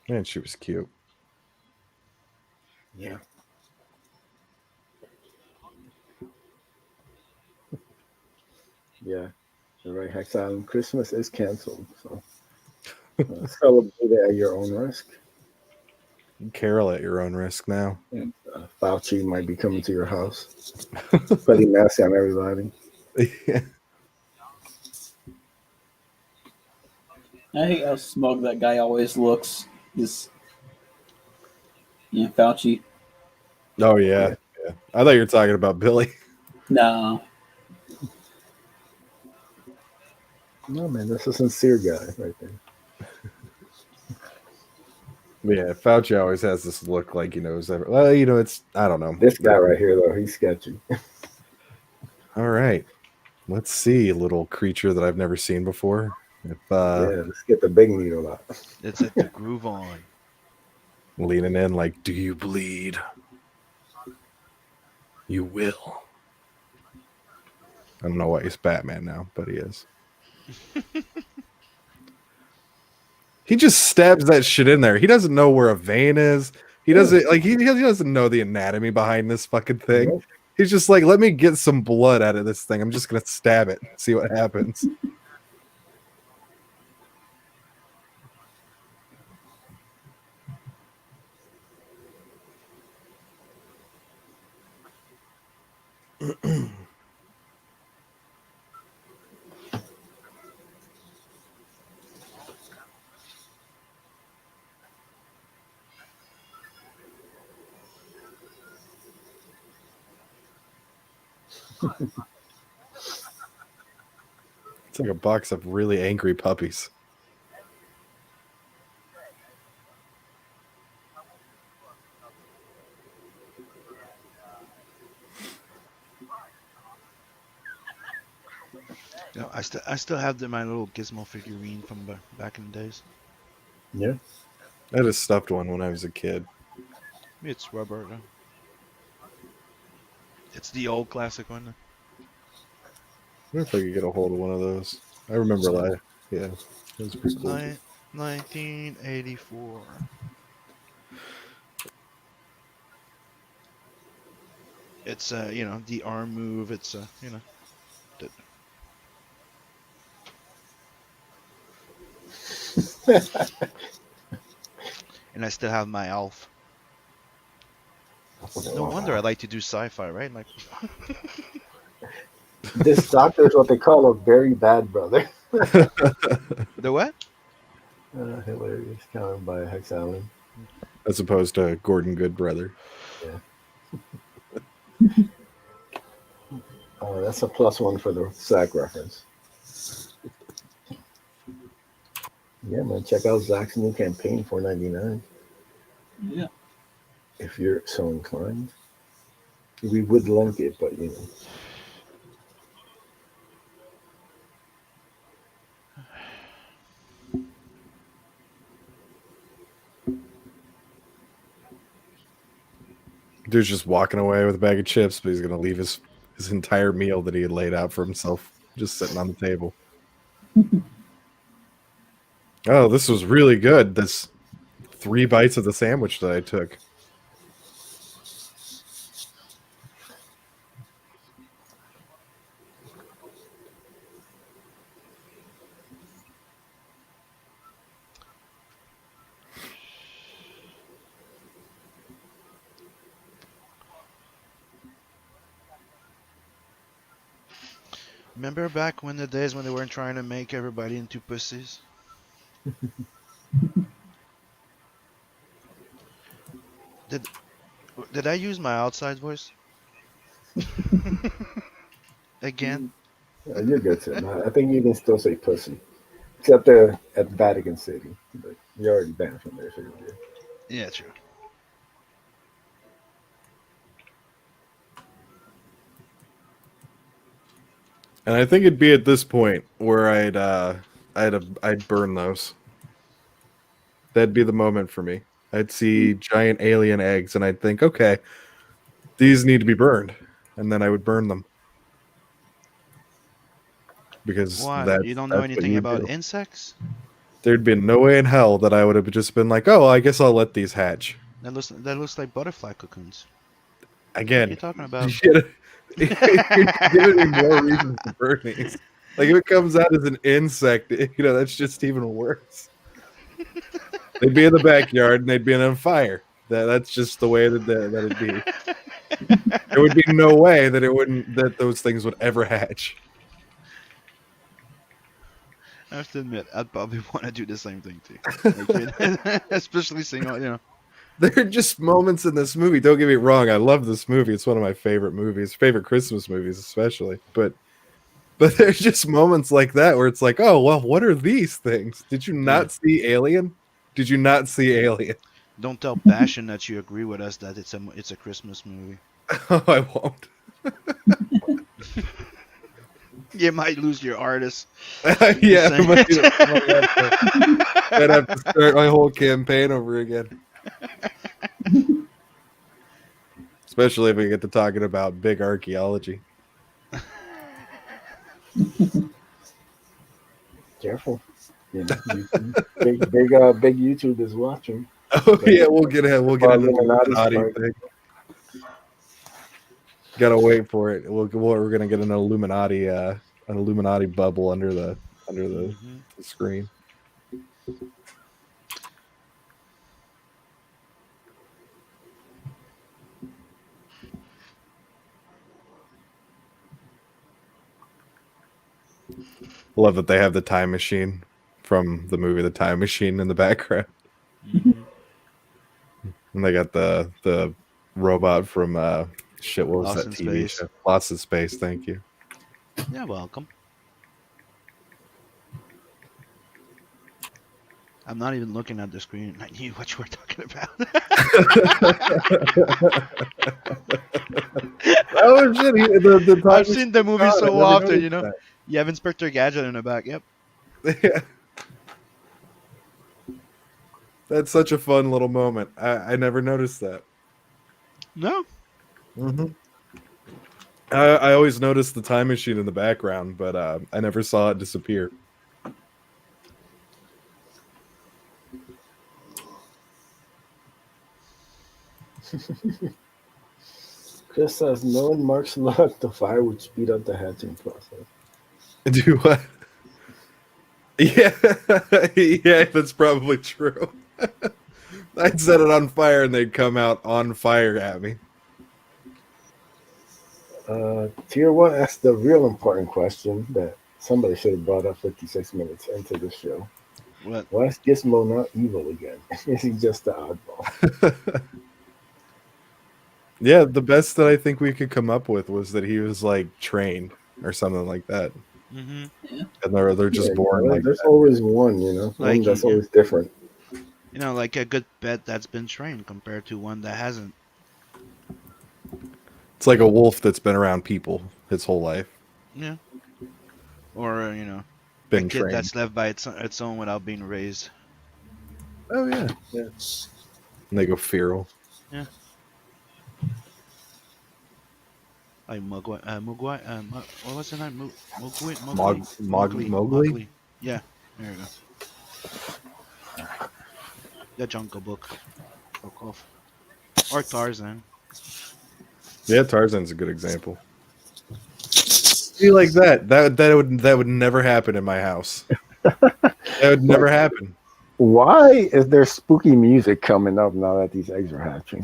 Man, she was cute. Yeah. Yeah. You're right. Hex Island Christmas is canceled. So celebrate it at your own risk. Carol at your own risk now. And Fauci might be coming to your house, putting masks on everybody. Yeah. I hate how smug that guy always looks. He's, Fauci. Oh yeah. I thought you were talking about Billy. No. No, man, that's a sincere guy right there. Yeah, Fauci always has this look like he knows everything. Well, it's I don't know. This guy right here, though, he's sketchy. All right, let's see, little creature that I've never seen before. If Yeah, let's get the big needle out. Let's hit the groove on. Leaning in like, do you bleed? You will. I don't know why he's Batman now, but he is. He just stabs that shit in there. He doesn't know where a vein is. He doesn't he doesn't know the anatomy behind this fucking thing. Nope. He's just like, let me get some blood out of this thing. I'm just gonna stab it, see what happens. It's like a box of really angry puppies. I still have my little Gizmo figurine from back in the days. Yeah. I had a stuffed one when I was a kid. It's rubber, though. It's the old classic one. wonder if I could get a hold of one of those. I remember that. Yeah, that was pretty cool. 1984. It's the arm move. It's the, and I still have my Alf. No wonder I like to do sci-fi, right? Like This doctor is what they call a very bad brother. the what? Hilarious. Counted by Hex Allen. As opposed to Gordon Goodbrother. Yeah. That's a +1 for the SAC reference. Yeah, man. Check out Zach's new campaign, $4.99. Yeah. If you're so inclined. We would link it, but Dude's just walking away with a bag of chips, but he's gonna leave his entire meal that he had laid out for himself just sitting on the table. Oh, this was really good. This 3 bites of the sandwich that I took. Remember back when the days when they weren't trying to make everybody into pussies? Did I use my outside voice? Again? you're good, Tim. I think you can still say pussy. Except at Vatican City. But you're already banned from there, so you're good. Yeah, true. And I think it'd be at this point where I'd burn those. That'd be the moment for me. I'd see giant alien eggs and I'd think, okay, these need to be burned. And then I would burn them. Because Why? You don't know anything about do. insects? There'd been no way in hell that I would have just been like, oh, I guess I'll let these hatch. That looks like butterfly cocoons. Again, What are you talking about? You're giving me more reasons to burn these. Like if it comes out as an insect, that's just even worse. They'd be in the backyard and they'd be on fire. That's just the way that it'd be. There would be no way that those things would ever hatch. I have to admit, I'd probably want to do the same thing too. Especially seeing There are just moments in this movie. Don't get me wrong. I love this movie. It's one of my favorite movies, favorite Christmas movies, especially. But there's just moments like that where it's like, oh, well, what are these things? Did you not see Alien? Did you not see Alien? Don't tell Bastion that you agree with us that it's a Christmas movie. Oh, I won't. You might lose your artist. Yeah, I'd have to start my whole campaign over again. Especially if we get to talking about big archaeology. Careful. Big YouTube is watching. Oh yeah, we'll get an Illuminati thing. Gotta wait for it. We're gonna get an Illuminati bubble under the screen. Love that they have the time machine from the movie The Time Machine in the background. Mm-hmm. And they got the robot from what was Lost that in TV Space. show? Lost in Space, thank you. You're welcome. I'm not even looking at the screen. I knew what you were talking about. Oh shit! I've seen the movie so often, That. You have Inspector Gadget in the back. Yep. Yeah. That's such a fun little moment. I never noticed that. No. Mm-hmm. I always noticed the time machine in the background, but I never saw it disappear. Chris says, knowing Mark's luck, the fire would speed up the hatching process. Do what? Yeah, yeah, that's probably true. I'd set it on fire and they'd come out on fire at me. Tier 1 asked the real important question that somebody should have brought up 56 minutes into the show. What? Why is Gizmo not evil again? Is he just the oddball? Yeah, the best that I think we could come up with was that he was like trained or something like that. Mm-hmm. And they're just born like there's that. always one, you know, Like one that's you- always different. You know, like a good pet that's been trained compared to one that hasn't. It's like a wolf that's been around people his whole life. Yeah. Or you know, Been a kid trained. that's left by its own without being raised. Oh yeah. And they go feral. Like Mugwai, what was the name? Mowgli? Mowgli. Yeah, there you go. The Jungle Book. Fuck off. Or Tarzan. Yeah, Tarzan's a good example. See, like that would never happen in my house. That would never happen. Why is there spooky music coming up now that these eggs are hatching?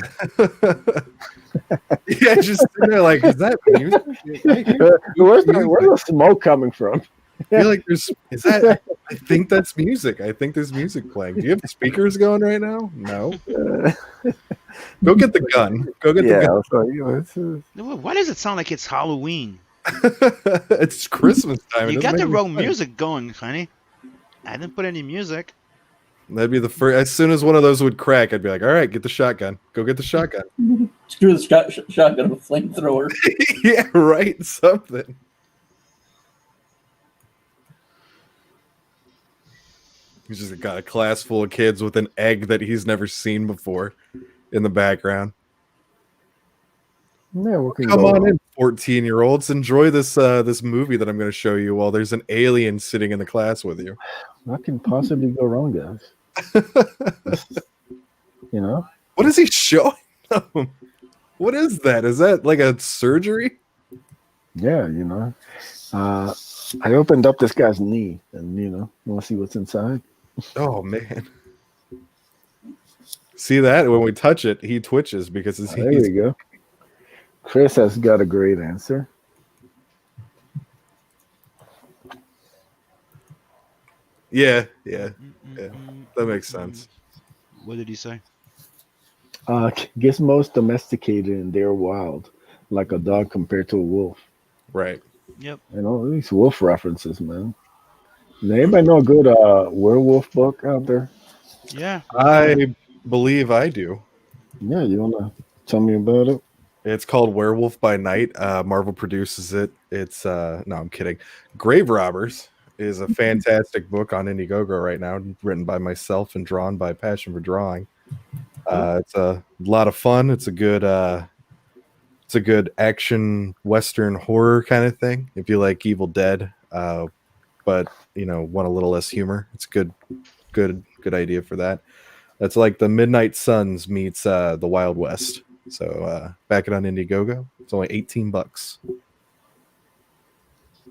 Yeah, just sitting there like, is that music? Where's the smoke coming from? I feel like is that? I think that's music. I think there's music playing. Do you have speakers going right now? No. Go get the gun. Go get the gun. Why does it sound like it's Halloween? It's Christmas time. You got the wrong music going, honey. I didn't put any music. That'd be the first. As soon as one of those would crack, I'd be like, "All right, get the shotgun. Go get the shotgun." Screw the shotgun with a flamethrower. Yeah, right. Something. He's just got a class full of kids with an egg that he's never seen before in the background. Yeah, come on in, 14-year-olds. Enjoy this this movie that I'm going to show you while there's an alien sitting in the class with you. What can possibly go wrong, guys? You know? What is he showing them? What is that? Is that like a surgery? Yeah, you know. I opened up this guy's knee and, you know, want to see what's inside. Oh, man. See that? When we touch it, he twitches because it's there you go. Chris has got a great answer. Yeah. That makes sense. What did he say? Gizmo's domesticated and they're wild, like a dog compared to a wolf. Right. Yep. You know, these wolf references, man. Does anybody know a good werewolf book out there? Yeah. I believe I do. Yeah, you want to tell me about it? It's called Werewolf by Night. Marvel produces it. It's no, I'm kidding. Grave Robbers is a fantastic book on Indiegogo right now, written by myself and drawn by Passion for Drawing. It's a lot of fun. It's a good action western horror kind of thing. If you like Evil Dead, but you know, want a little less humor, it's good idea for that. That's like the Midnight Suns meets the Wild West. So back it on Indiegogo. It's only $18.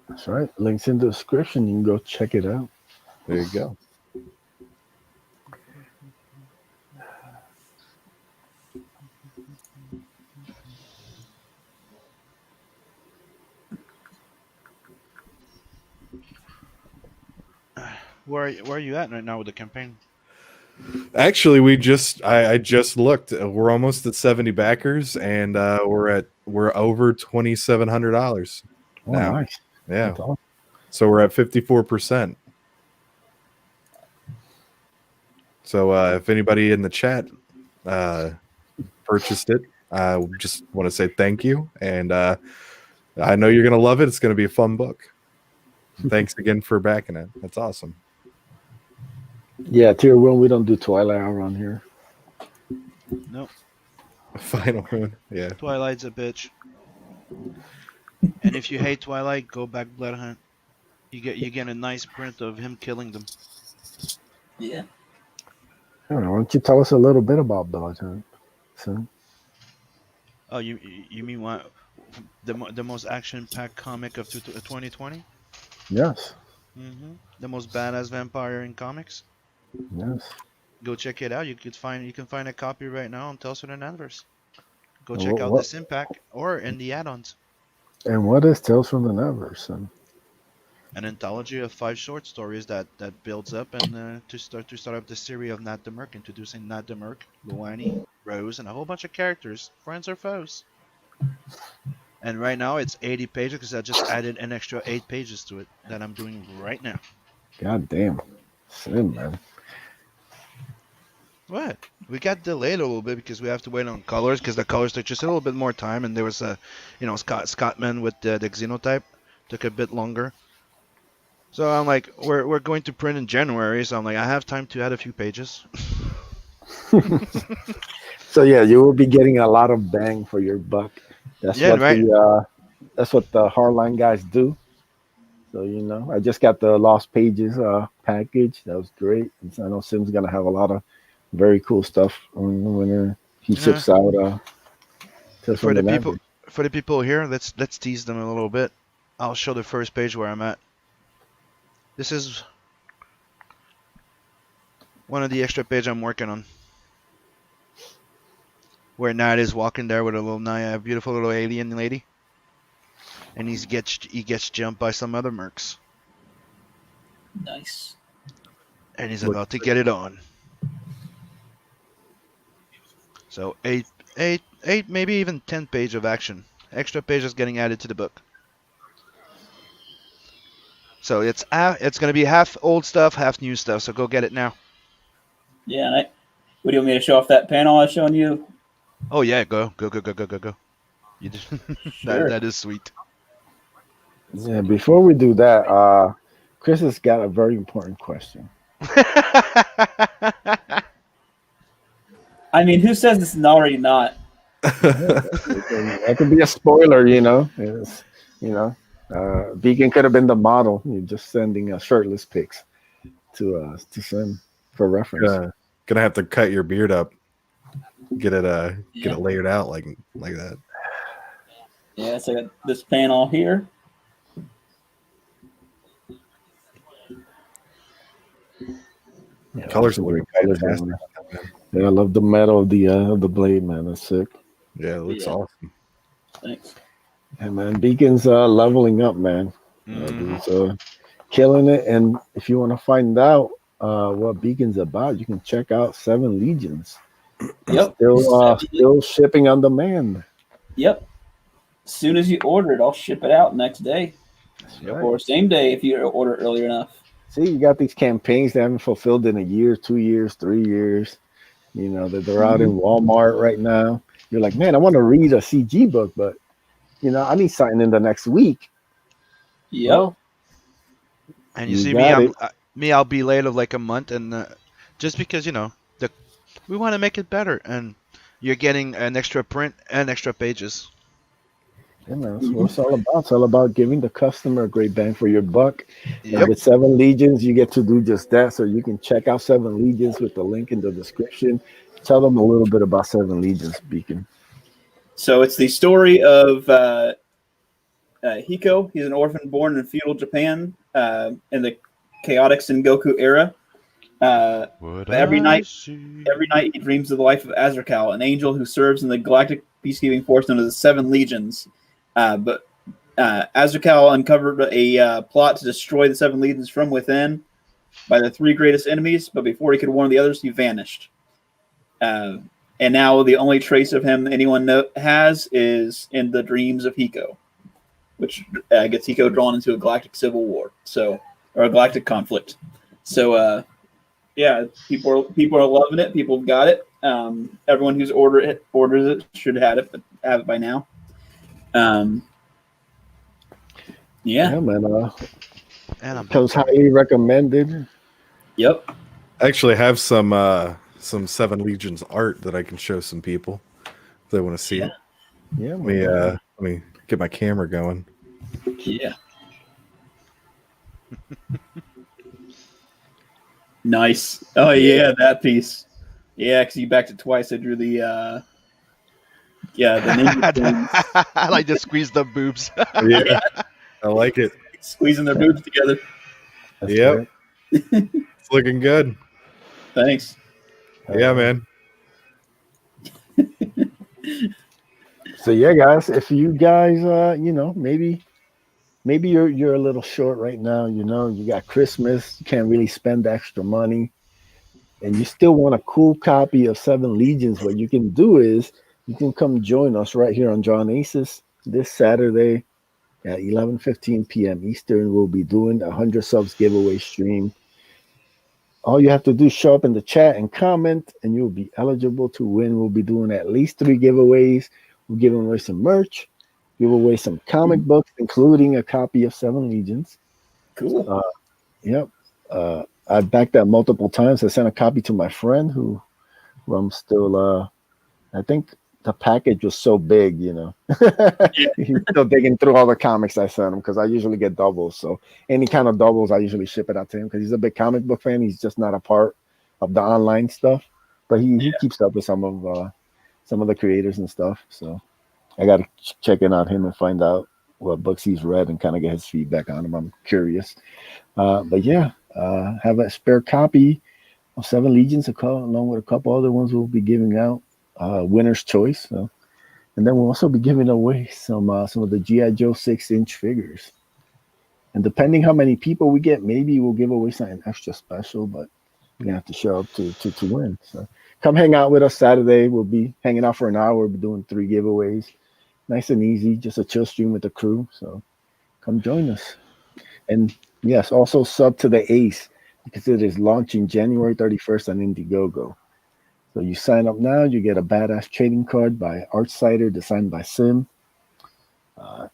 That's right. Links in the description. You can go check it out. There you go. Where are you at right now with the campaign? Actually, I just looked. We're almost at 70 backers, and we're over $2,700 now. Nice. Yeah. Awesome. So we're at 54%. So if anybody in the chat purchased it, I just want to say thank you, and I know you're gonna love it. It's gonna be a fun book. Thanks again for backing it. That's awesome. Yeah, tier 1, we don't do Twilight around here. Nope. Final one. Yeah. Twilight's a bitch. And if you hate Twilight, go back Blood Hunt. You get a nice print of him killing them. Yeah. I don't know. Why don't you tell us a little bit about Belgium, son? Oh, you mean what? The most action-packed comic of 2020? Yes. The most badass vampire in comics. Yes. Go check it out. You can find a copy right now on Tales from the Netverse. Go And check out what this impact or in the add-ons. and what is Tales from the Never, son? An anthology of 5 short stories that builds up and to start up the series of Nat the Merc, introducing Nat the Merc, Luani, Rose, and a whole bunch of characters, friends or foes. And right now it's 80 pages because I just added an extra 8 pages to it that I'm doing right now. God damn, son, man. What? We got delayed a little bit because we have to wait on colors because the colors took just a little bit more time, and there was a, Scottman with the Xenotype took a bit longer. So I'm like, we're going to print in January, so I'm like, I have time to add a few pages. So yeah, you will be getting a lot of bang for your buck. That's Yeah, what right. the hardline guys do. So I just got the Lost Pages package. That was great. And I know Sim's gonna have a lot of very cool stuff when he Yeah. ships out to For from the the people, Never. here, let's tease them a little bit. I'll show the first page where I'm at. This is one of the extra pages I'm working on, where Nat is walking there with a beautiful little alien lady, and he gets jumped by some other mercs, Nice. and he's about to get it on. So eight, maybe even 10 page of action. Extra pages getting added to the book. So it's going to be half old stuff, half new stuff. So go get it now. Yeah, and what do you want me to show off that panel I was showing you? Oh yeah, go. You did. Sure. that is sweet. Yeah. Before we do that, Chris has got a very important question. I mean, who says it's already not? That could be a spoiler, Beacon could have been the model. You're just sending shirtless pics to send for reference. Gonna have to cut your beard up, get it layered out like that. Yeah, so I got this panel here. Yeah, Colors are looking colors, fantastic. man. Yeah, I love the metal of the blade, man. That's sick. Yeah, it looks awesome. Thanks. Yeah, man. Beacon's leveling up, man. He's killing it. And if you want to find out what Beacon's about, you can check out 7 Legions. Yep. Still shipping on demand. Yep. As soon as you order it, I'll ship it out next day. Right. Or same day if you order earlier enough. See, you got these campaigns that haven't fulfilled in a year, 2 years, 3 years. That they're out in Walmart right now. You're like, man, I want to read a CG book, but I need something in the next week. Yep. Well, and you see I'll be late of like a month, and just because we want to make it better, and you're getting an extra print and extra pages. Yeah, man, that's what it's all about. It's all about giving the customer a great bang for your buck. Yep. And with 7 Legions, you get to do just that. So you can check out 7 Legions with the link in the description. Tell them a little bit about 7 Legions, Beacon. So it's the story of Hiko. He's an orphan born in feudal Japan in the chaotic Sengoku era. Every night he dreams of the life of Azrakal, an angel who serves in the galactic peacekeeping force known as the 7 Legions. But Azrakal uncovered a plot to destroy the 7 Legions from within by the 3 greatest enemies, but before he could warn the others, he vanished. And now the only trace of him anyone has is in the dreams of Hiko, which gets Hiko drawn into a galactic civil war, or a galactic conflict. So, yeah, people are loving it. People have got it. Everyone who's orders it should have it by now. Yeah, man. And comes highly recommended. Yep. I actually have some 7 Legions art that I can show some people if they want to see it. Yeah. Let me get my camera going. Yeah. Nice. Oh yeah, that piece. Yeah, because you backed it twice. I drew the the ninja twins. I like to squeeze the boobs. Yeah, I like it. Squeezing their boobs together. That's Yep, great. it's looking good. Thanks. Yeah, man. So yeah, guys, if you guys, maybe you're a little short right now. You got Christmas, you can't really spend extra money, and you still want a cool copy of Seven Legions. What you can do is you can come join us right here on John Aces this Saturday at 11:15 p.m. Eastern. We'll be doing a 100 subs giveaway stream. All you have to do is show up in the chat and comment, and you'll be eligible to win. We'll be doing at least 3 giveaways. We're giving away some merch, give away some comic books, including a copy of Seven Legions. Cool. Yep. I've backed that multiple times. I sent a copy to my friend who I'm still, I think the package was so big, He's still digging through all the comics I sent him because I usually get doubles. So any kind of doubles, I usually ship it out to him because he's a big comic book fan. He's just not a part of the online stuff, but he keeps up with some of the creators and stuff. So I got to check in on him and find out what books he's read and kind of get his feedback on them. I'm curious. But yeah, have a spare copy of Seven Legions along with a couple other ones we'll be giving out. Winner's choice. So. And then we'll also be giving away some of the G.I. Joe 6-inch figures. And depending how many people we get, maybe we'll give away something extra special, but you're going to have to show up to win. So come hang out with us Saturday. We'll be hanging out for an hour. We'll be doing 3 giveaways. Nice and easy, just a chill stream with the crew. So come join us. And yes, also sub to the Ace because it is launching January 31st on Indiegogo. So you sign up now, you get a badass trading card by Artsider designed by Sim.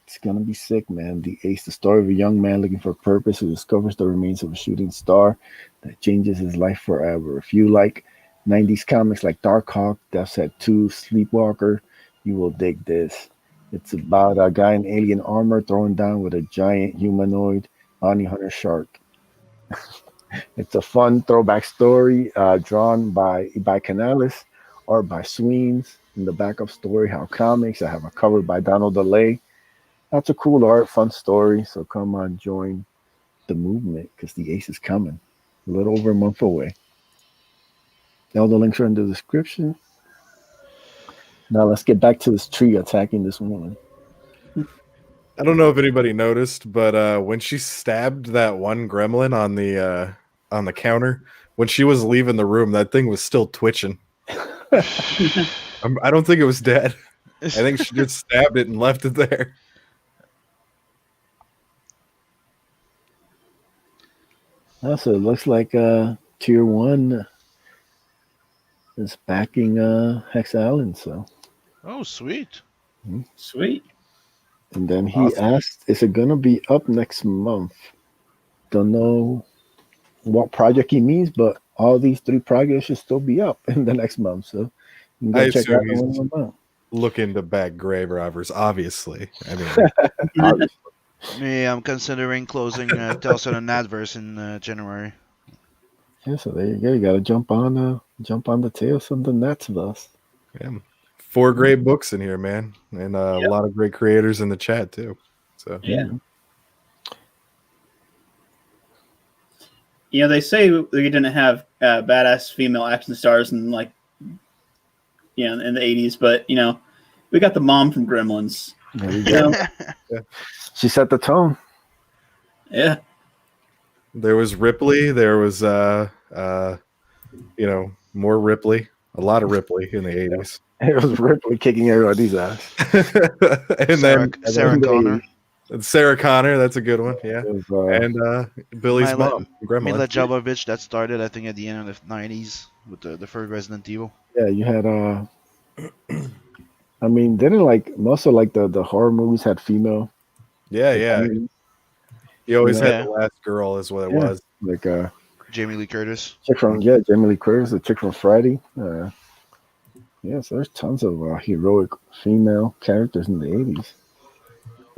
It's going to be sick, man. The Ace, the story of a young man looking for purpose who discovers the remains of a shooting star that changes his life forever. If you like 90s comics like Darkhawk, Death's Head 2, Sleepwalker, you will dig this. It's about a guy in alien armor thrown down with a giant humanoid bounty hunter shark. It's a fun throwback story drawn by Canales, art by Sweens. In the backup story, How Comics. I have a cover by Donald DeLay. That's a cool art, fun story. So come on, join the movement because the Ace is coming. A little over a month away. All the links are in the description. Now let's get back to this tree attacking this woman. I don't know if anybody noticed, but when she stabbed that one gremlin on the counter, when she was leaving the room, that thing was still twitching. I don't think it was dead. I think she just stabbed it and left it there. So it looks like Tier 1 is backing Hex Allen. So. Oh, sweet. Sweet. And then he asked, is it going to be up next month? Don't know what project he means, but all these 3 projects should still be up in the next month. So you can go check out one of them out. Looking to back grave robbers, obviously. I mean, obviously. Me, I'm considering closing Tales of the Nadverse in January. Yeah, so there you go. You got to jump on the Tales of the Netverse. Yeah. 4 great books in here, man, and a lot of great creators in the chat too. So yeah. They say we didn't have badass female action stars in in the 80s, but we got the mom from Gremlins. There you go. She set the tone. Yeah. There was Ripley. There was more Ripley. A lot of Ripley in the 80s. It was Ripley kicking everybody's ass. and Sarah Connor. Sarah Connor, that's a good one. Yeah. And Billy's mom, Gremlin. Mila Jovovich, that started, I think, at the end of the 90s with the first Resident Evil. Yeah, you had I mean, didn't most of the horror movies had female? Yeah. You always had the last girl is what it was. Like Jamie Lee Curtis. Jamie Lee Curtis, the chick from Friday. So there's tons of heroic female characters in the 80s.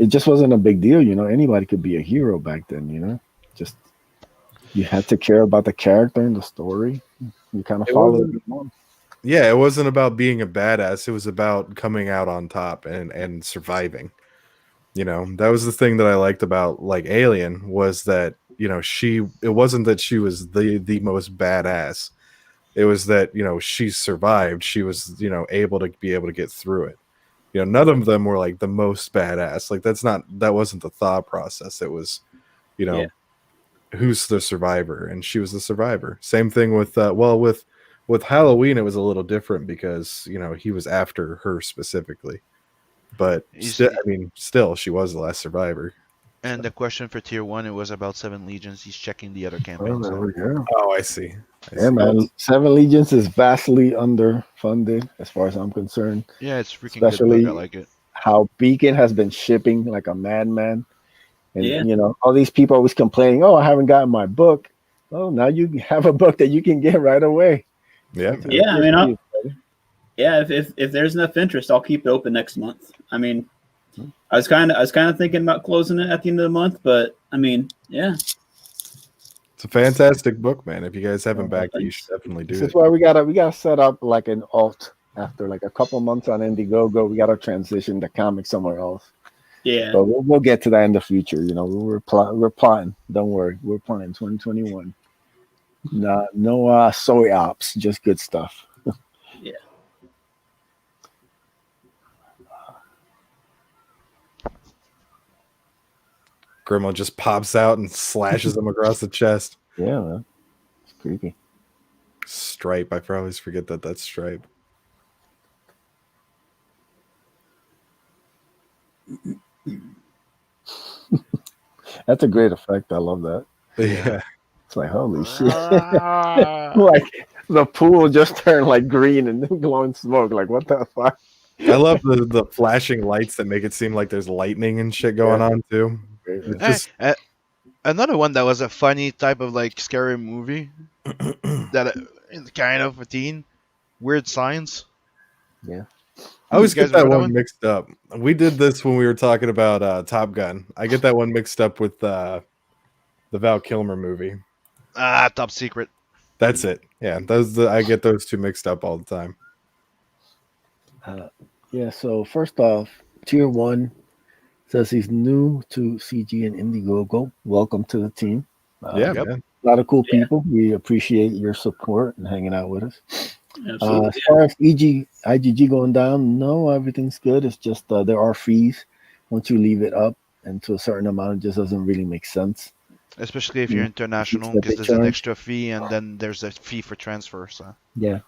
it just wasn't a big deal, anybody could be a hero back then, just you had to care about the character and the story. You kind of followed it along. Yeah, it wasn't about being a badass. It was about coming out on top and surviving. That was the thing that I liked about like Alien was that, it wasn't that she was the most badass. It was that, she survived. She was, able to get through it. None of them were like the most badass. Like that wasn't the thought process. It was, who's the survivor? And she was the survivor. Same thing with, with Halloween, it was a little different because, he was after her specifically. But still, she was the last survivor. And the question for tier 1, it was about 7 Legions. He's checking the other campaigns. Oh, I see. Man. 7 Legions is vastly underfunded as far as I'm concerned. Yeah, it's freaking Especially good book. I like it. How Beacon has been shipping like a madman. And, all these people always complaining, oh, I haven't gotten my book. Oh, now you have a book that you can get right away. Yeah. Yeah, if there's enough interest, I'll keep it open next month. I was kind of thinking about closing it at the end of the month, but yeah. It's a fantastic book, man. If you guys haven't backed it, you should definitely do it. This is why we gotta set up like an alt after like a couple months on Indiegogo. We gotta transition the comic somewhere else. Yeah, but we'll get to that in the future. We're plotting. Don't worry, we're planning 2021. No soy ops, just good stuff. Yeah. Gremlin just pops out and slashes him across the chest. Yeah, man. It's creepy. Stripe. I always forget that's Stripe. That's a great effect. I love that. Yeah. It's like, holy shit. Like the pool just turned like green and glowing smoke. Like, what the fuck? I love the flashing lights that make it seem like there's lightning and shit going on too. Another one that was a funny type of like scary movie that kind of a teen. Weird Science. Yeah. I always get that one mixed up. We did this when we were talking about Top Gun. I get that one mixed up with the Val Kilmer movie. Top Secret. That's it. Yeah, I get those two mixed up all the time. Yeah, so first off, tier 1 says he's new to CG and Indiegogo. Welcome to the team. Man. A lot of cool people. We appreciate your support and hanging out with us. Absolutely. As far as IGG going down, no, everything's good. It's just there are fees once you leave it up, and to a certain amount, it just doesn't really make sense. Especially if you're international, because there's an extra fee, and then there's a fee for transfer. So yeah.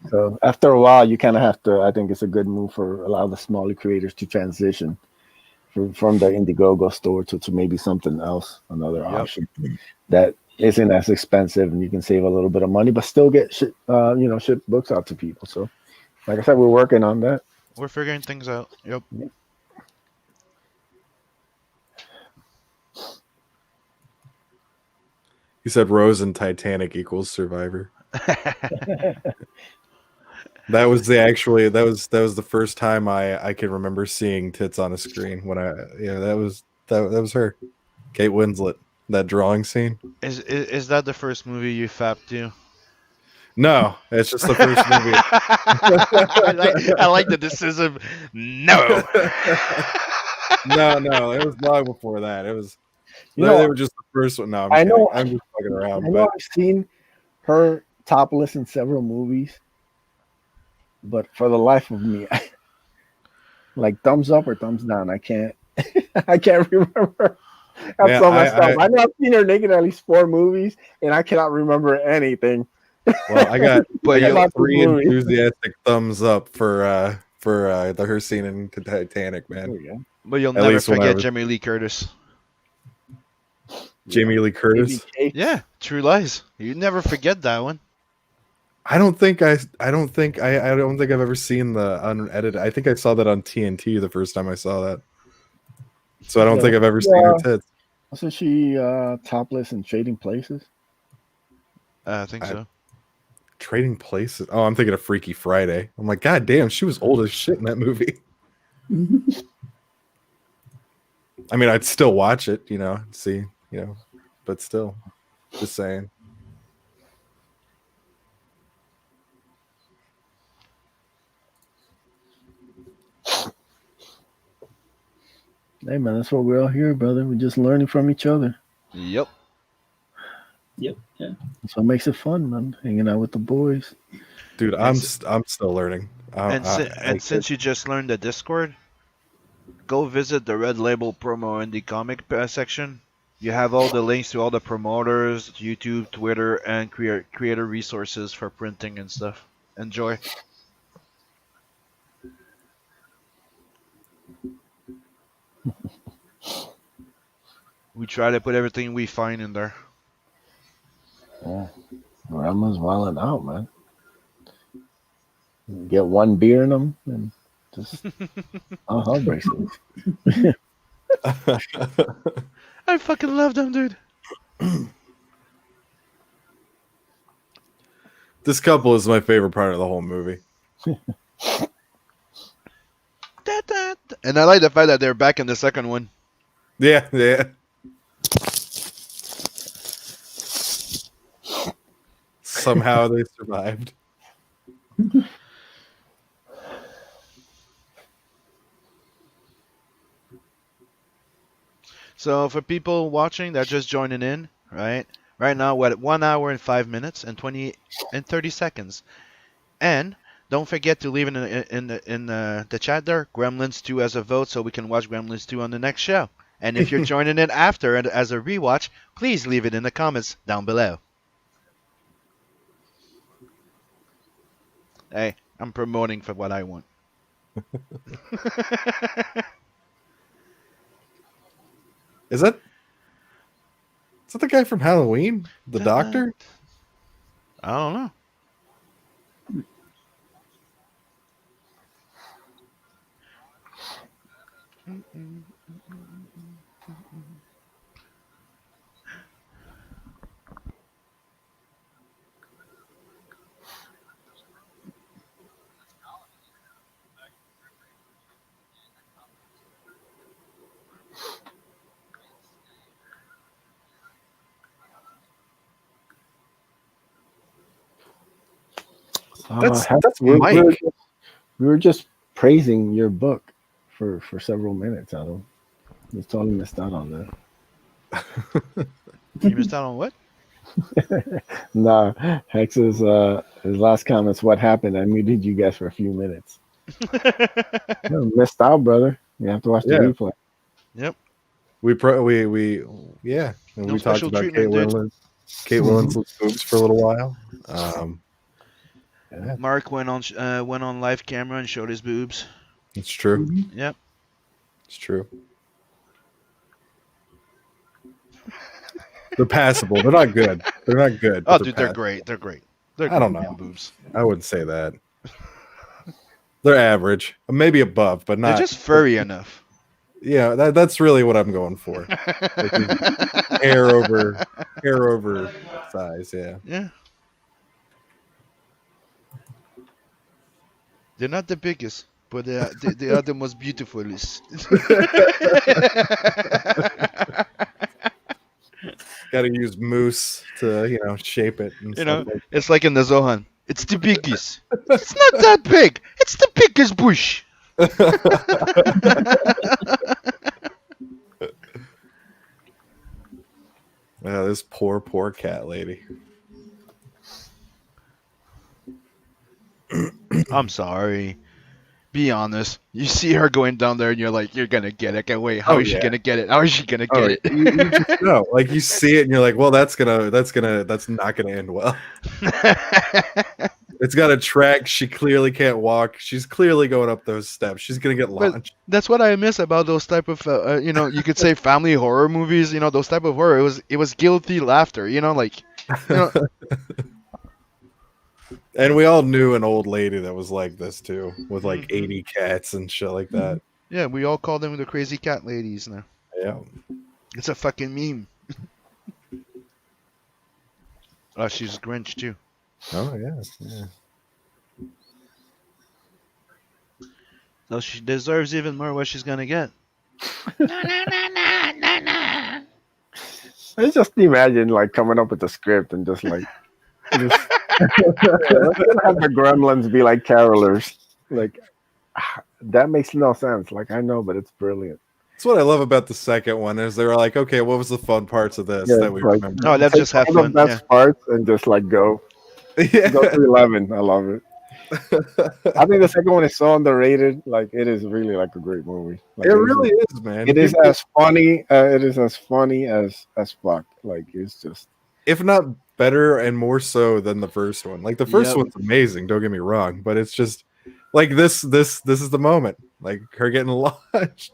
So after a while, you kind of have to. I think it's a good move for a lot of the smaller creators to transition from the Indiegogo store to maybe something else, another option that isn't as expensive, and you can save a little bit of money, but still get ship books out to people. So, like I said, we're working on that. We're figuring things out. Yep. You said Rose and Titanic equals Survivor. That was the first time I can remember seeing tits on a screen when that was her, Kate Winslet. That drawing scene. Is that the first movie you fapped to? No, it's just the first movie. I like the decision. No. No, it was long before that. It was. They were just the first one. No, I'm just fucking around. I've seen her topless in several movies, but for the life of me, like thumbs up or thumbs down, I can't remember. That's so messed up. I know I've seen her naked in at least 4 movies, and I cannot remember anything. Well, I got 3 enthusiastic thumbs up for her scene in Titanic, man. But you'll never forget Jamie Lee Curtis. Jamie Lee Curtis. Yeah, True Lies. You never forget that one. I don't think I've ever seen the unedited. I think I saw that on TNT the first time I saw that. So I don't think I've ever seen her tits. Wasn't she topless in Trading Places? I think so. Trading Places? Oh, I'm thinking of Freaky Friday. I'm like, God damn, she was old as shit in that movie. I mean, I'd still watch it, see, but still, just saying. Hey man, that's what we're all here, brother. We're just learning from each other. Yep. Yep. Yeah. That's what makes it fun, man. Hanging out with the boys. Dude, I'm still learning. And since you just learned the Discord, go visit the Red Label Promo Indie Comic section. You have all the links to all the promoters, YouTube, Twitter, and creator resources for printing and stuff. Enjoy. We try to put everything we find in there. Yeah. Grandma's wilding out, man. Get one beer in them and just brace it. I fucking love them, dude. This couple is my favorite part of the whole movie. And I like the fact that they're back in the second one. Yeah, yeah. Somehow they survived. So for people watching that just joining in, right now we're at 1 hour and 5 minutes and 30 seconds, and don't forget to leave in the chat there Gremlins 2 as a vote so we can watch Gremlins 2 on the next show. And if you're joining in after and as a rewatch, please leave it in the comments down below. Hey, I'm promoting for what I want. Is that the guy from Halloween? The doctor? I don't know. That's Mike. We were just praising your book for several minutes. I don't. You totally missed out on that. You missed out on what? No, Hex's his last comments. What happened? I muted you guys for a few minutes. You missed out, brother. You have to watch the replay. Yep. We and we talked about Kate Winslet's boobs for a little while. Mark went on live camera and showed his boobs. It's true. Yep. It's true. They're passable. They're not good. They're not good. Oh, dude, they're great. They're great. I don't know. Boobs. I wouldn't say that. They're average, maybe above, but not. They're just furry enough. Yeah, that's really what I'm going for. Like hair over size. Yeah. Yeah. They're not the biggest, but they are the most beautiful. Got to use mousse to shape it. And it's like in the Zohan. It's the biggest. It's not that big. It's the biggest bush. This poor cat lady. I'm sorry. Be honest. You see her going down there, and you're like, "You're gonna get it." Wait, how is she gonna get it? How is she gonna get it? You just know, like you see it, and you're like, "Well, that's not gonna end well." It's got a track. She clearly can't walk. She's clearly going up those steps. She's gonna get launched. But that's what I miss about those type of, you could say family horror movies. Those type of horror. It was guilty laughter. And we all knew an old lady that was like this too, with like 80 cats and shit like that. Yeah, we all call them the crazy cat ladies now. Yeah. It's a fucking meme. Oh, she's Grinch too. Oh yeah. So she deserves even more what she's gonna get. I just imagine like coming up with the script and just like just let's have the Gremlins be like carolers. Like that makes no sense. Like I know, but it's brilliant. That's what I love about the second one is they were like, okay, what was the fun parts of this that we like, remember? No, let's just have all the fun. best parts and just like go Yeah. to 11. I love it. I think the second one is so underrated. Like it is really like a great movie. Like, It really is, man. It is as funny. It is as funny as fuck. Like it's just, if not better and more so than the first one. Like the first one's amazing. Don't get me wrong, but it's just like this is the moment. Like her getting launched.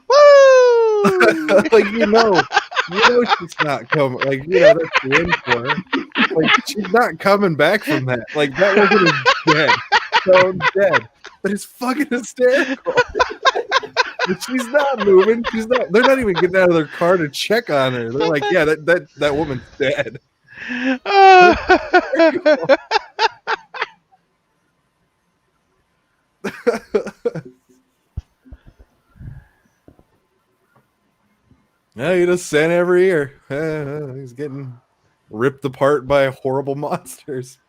Woo! Like you know she's not coming. Like that's the end for her. Like she's not coming back from that. Like that woman is dead, so dead. But it's fucking hysterical. But she's not moving. She's not. They're not even getting out of their car to check on her. They're like, yeah, that woman's dead. Yeah, he just sent every year. He's getting ripped apart by horrible monsters.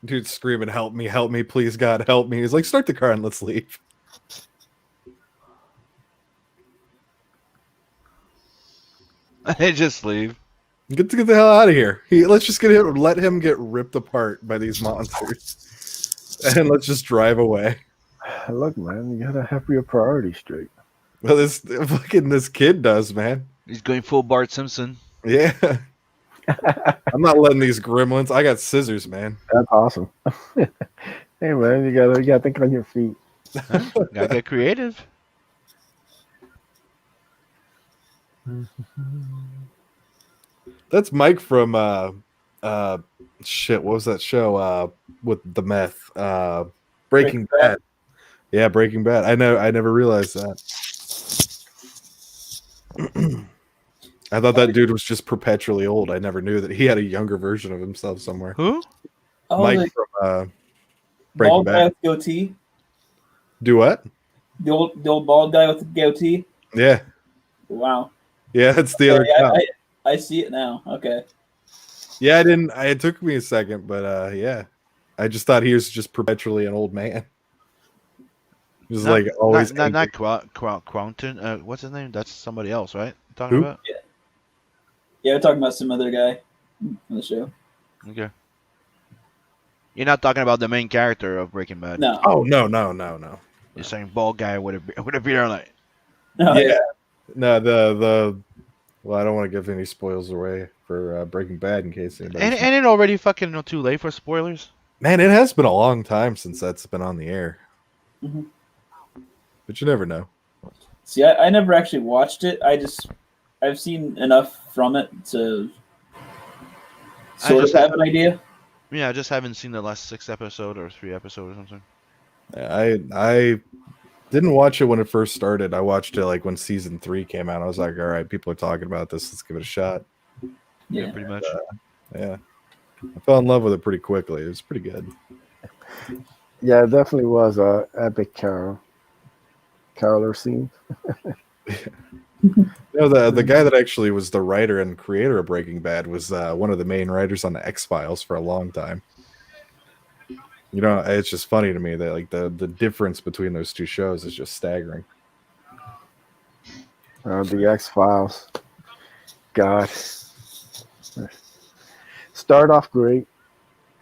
Dude's screaming, help me, please God, help me. He's like, start the car and let's leave. They just leave. Get the hell out of here. Let's just let him get ripped apart by these monsters. And let's just drive away. look, man, you gotta have your priorities straight. Well, this kid does, man. He's going full Bart Simpson. Yeah. I'm not letting these gremlins. I got scissors, man. That's awesome. Hey, man, you gotta think on your feet. Gotta get creative. That's Mike from shit. What was that show with the meth? Breaking Bad. Yeah, Breaking Bad. I never realized that. I thought that dude was just perpetually old. I never knew that he had a younger version of himself somewhere. Who? Oh, Mike from Breaking bald guy Bad. with goatee. Do what? The old bald guy with the goatee. Yeah. Wow. Yeah, that's the other guy. I see it now. Okay. Yeah, I didn't. It took me a second, but yeah, I just thought he was just perpetually an old man. Just like always. Not Quanton. What's his name? That's somebody else, right? You're talking Who? about? Yeah, we're talking about some other guy on the show. Okay. You're not talking about the main character of Breaking Bad. No. Oh no. You're saying bald guy with a beard on it. No. Yeah. No, the well, I don't want to give any spoilers away for Breaking Bad in case anybody. And it already fucking too late for spoilers. Man, it has been a long time since that's been on the air. Mm-hmm. But you never know. See, I never actually watched it. I've seen enough from it to sort of have an idea. Yeah, I just haven't seen the last 6 episodes or 3 episodes or something. I didn't watch it when it first started. I watched it like when season 3 came out. I was like, all right, people are talking about this. Let's give it a shot. Yeah, pretty much. Yeah. I fell in love with it pretty quickly. It was pretty good. Yeah, it definitely was a epic caroler scene. The guy that actually was the writer and creator of Breaking Bad was one of the main writers on the X-Files for a long time. You know, it's just funny to me that like the difference between those two shows is just staggering. The X-Files. God. Start off great.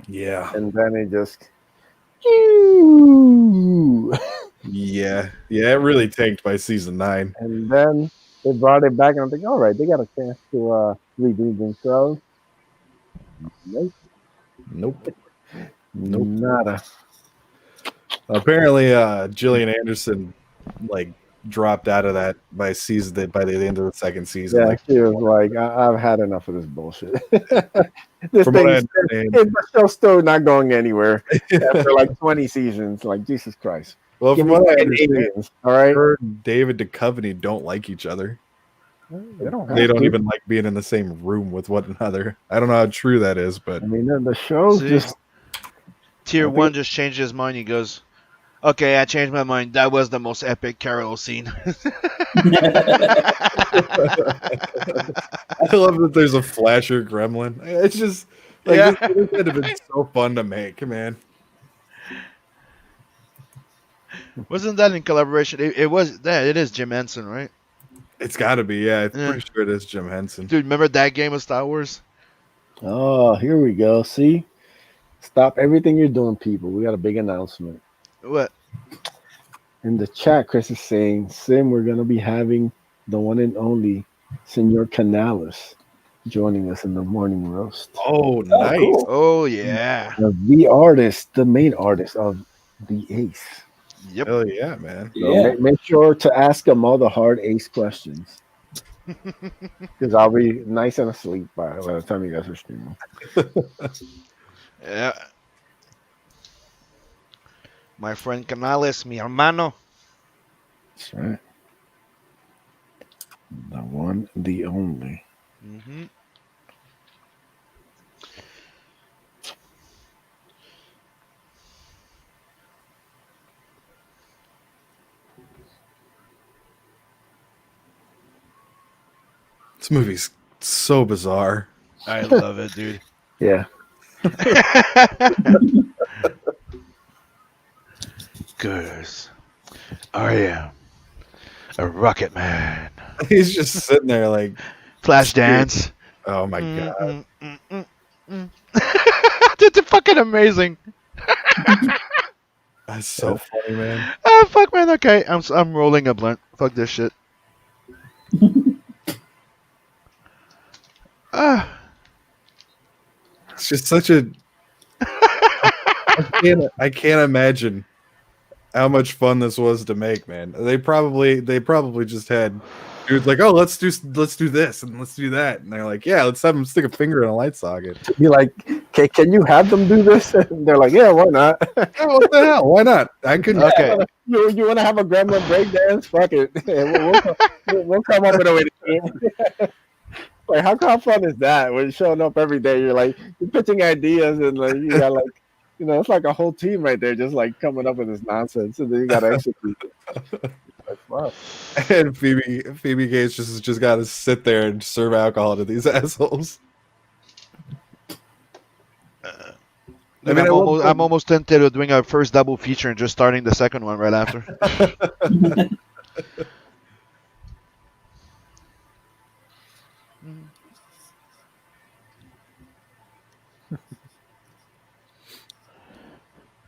Yeah. And then it just Yeah, it really tanked by season 9. And then they brought it back, and I'm thinking, all right, they got a chance to redo themselves. Nope. Nada. Apparently, Gillian Anderson like dropped out of that by the end of the second season. Yeah, like, she was like, I've had enough of this bullshit. This From what I understand. the show's still not going anywhere after like 20 seasons. Like, Jesus Christ. Well, Give from me what I fucking understand, aliens, all right? her and David Duchovny don't like each other. They don't They have don't to. even like being in the same room with one another. I don't know how true that is, but I mean, the show See, just. Tier I think- 1 just changed his mind. He goes, okay, I changed my mind. That was the most epic Carol scene. I love that there's a flasher gremlin. It's just like Yeah. this would have been so fun to make, man. Wasn't that in collaboration? It was. Yeah, it is Jim Henson, right? It's got to be, yeah. I'm Yeah. pretty sure it is Jim Henson. Dude, remember that game of Star Wars? Oh, here we go. See? Stop everything you're doing, people. We got a big announcement. What? In the chat, Chris is saying, Sim, we're going to be having the one and only Senor Canales joining us in the morning roast. Oh, nice. Cool. Oh yeah. The artist, the main artist of the Ace. Yep. Hell yeah, man. So Yeah. make sure to ask him all the hard Ace questions. Because I'll be nice and asleep by the time you guys are streaming. Yeah. My friend Canales, mi hermano. That's right. The one, the only. Mm-hmm. This movie's so bizarre. I love it, dude. Yeah. Cause I am a rocket man. He's just sitting there like, Flash dance. oh my god. Dude, it's fucking amazing. That's so funny, man. Ah, fuck, man. Okay, I'm rolling a blunt. Fuck this shit. Ah, It's just such a I can't imagine how much fun this was to make, man. They probably just had dudes like, oh, let's do this and let's do that, and they're like, yeah, let's have them stick a finger in a light socket. Be like, okay, can you have them do this? And they're like, yeah, why not? Oh, what the hell? Why not? I can. okay. You want to have a gremlin breakdance? Fuck it. We'll come up with a way to do it. Like, how fun is that? When you're showing up every day, you're like, you're pitching ideas, and like you got like, it's like a whole team right there, just like coming up with this nonsense, and then you got to execute it. Like, wow. And Phoebe Gates just got to sit there and serve alcohol to these assholes. I mean, I'm almost tempted to doing our first double feature and just starting the second one right after.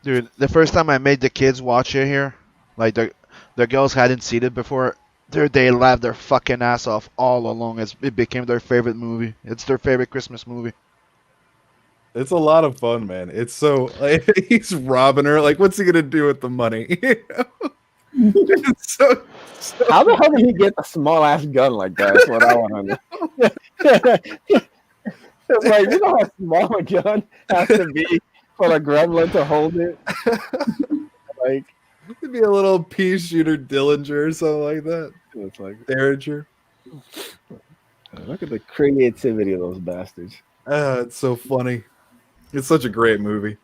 Dude, the first time I made the kids watch it here, like the girls hadn't seen it before, they laughed their fucking ass off all along. It became their favorite movie. It's their favorite Christmas movie. It's a lot of fun, man. It's so like, he's robbing her. Like, what's he gonna do with the money? It's so How the hell did he get a small ass gun like that? That's what I want to know. It's like, you know how small a gun has to be for a gremlin to hold it? Like, it'd be a little pea shooter Dillinger or something like that. it's like, Derringer. look at the creativity of those bastards. It's so funny. It's such a great movie.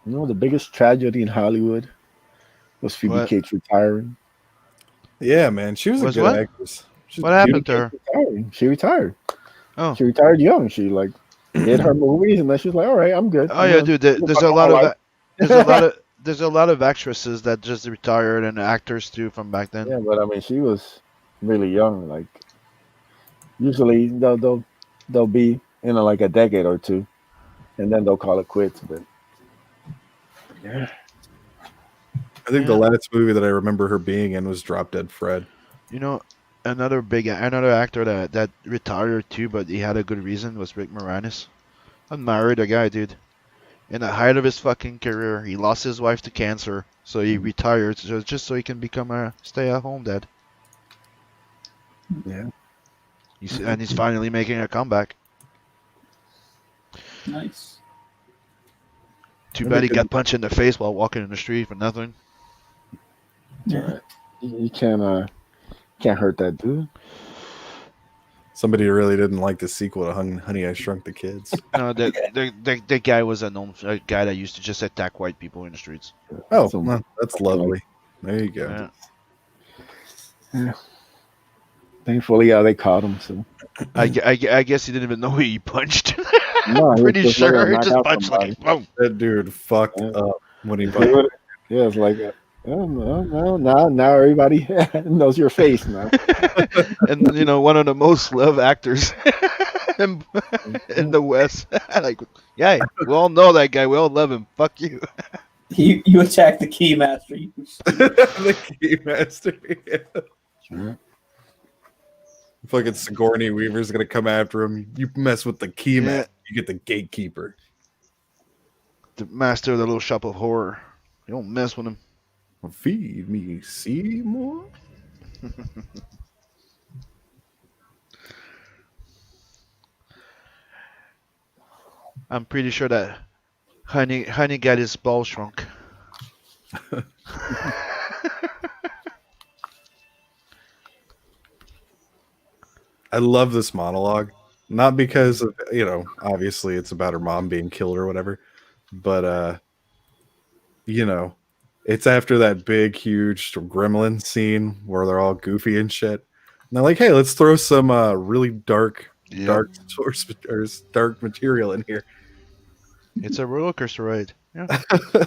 You know, the biggest tragedy in Hollywood was Phoebe What? Cates retiring. Yeah, man. She was a Was good what? actress. She's What happened to her? She retired. Oh. She retired young. She like did her movies, and then she's like, "All right, I'm good." Oh yeah, dude. There's a lot of there's a lot of actresses that just retired and actors too from back then. Yeah, but I mean, she was really young. Like, usually they'll be in like a decade or two, and then they'll call it quits. But yeah, I think the last movie that I remember her being in was Drop Dead Fred. You know, another actor that retired too, but he had a good reason was Rick Moranis. I married a guy, dude. In the height of his fucking career, he lost his wife to cancer, so he retired just so he can become a stay-at-home dad. yeah. And he's finally making a comeback. Nice. Too bad he got punched in the face while walking in the street for nothing. Yeah. You can't hurt that dude. Somebody really didn't like the sequel to Honey, I Shrunk the Kids. No, the guy was a guy that used to just attack white people in the streets. Oh, well, that's lovely. There you go. Yeah. Thankfully, they caught him. So I guess he didn't even know who he punched. No, I'm pretty sure he just punched like boom. That dude fucked up when he punched. Yeah, it's like, now everybody knows your face now. And one of the most loved actors in the West. Like, yeah, we all know that guy. We all love him. Fuck you. You attack the Keymaster. The Keymaster. Yeah. Fucking Sigourney Weaver's gonna come after him. You mess with the Keymaster, you get the Gatekeeper. The master of the little shop of horror. You don't mess with him. Feed me, Seymour. I'm pretty sure that Honey got his ball shrunk. I love this monologue. Not because of, obviously it's about her mom being killed or whatever, but it's after that big, huge gremlin scene where they're all goofy and shit. And they're like, hey, let's throw some really dark source or dark material in here. It's a roller coaster ride. Yeah.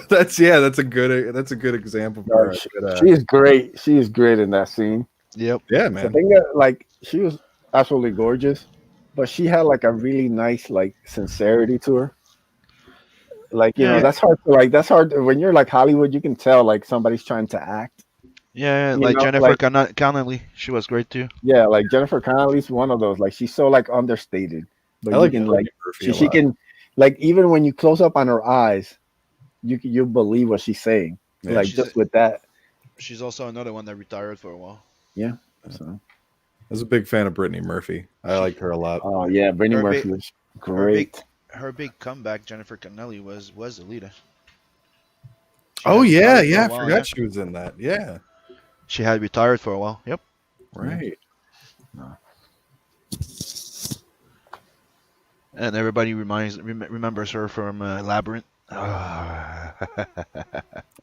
That's a good example. For she is great. She is great in that scene. Yep. Yeah, man. I think that she was absolutely gorgeous, but she had like a really nice sincerity to her. That's hard to that's hard when you're like Hollywood. You can tell somebody's trying to act. Yeah, Jennifer Connelly, she was great too. Yeah, Jennifer Connelly's one of those. She's so understated, but you can she can even when you close up on her eyes, you believe what she's saying. Yeah, just with that. She's also another one that retired for a while. Yeah. So I was a big fan of Brittany Murphy. I liked her a lot. Oh yeah, Brittany Murphy was great. Her big comeback, Jennifer Connelly, was Alita. I forgot she was in that. Yeah. She had retired for a while. Yep. Right. No. And everybody remembers her from Labyrinth. I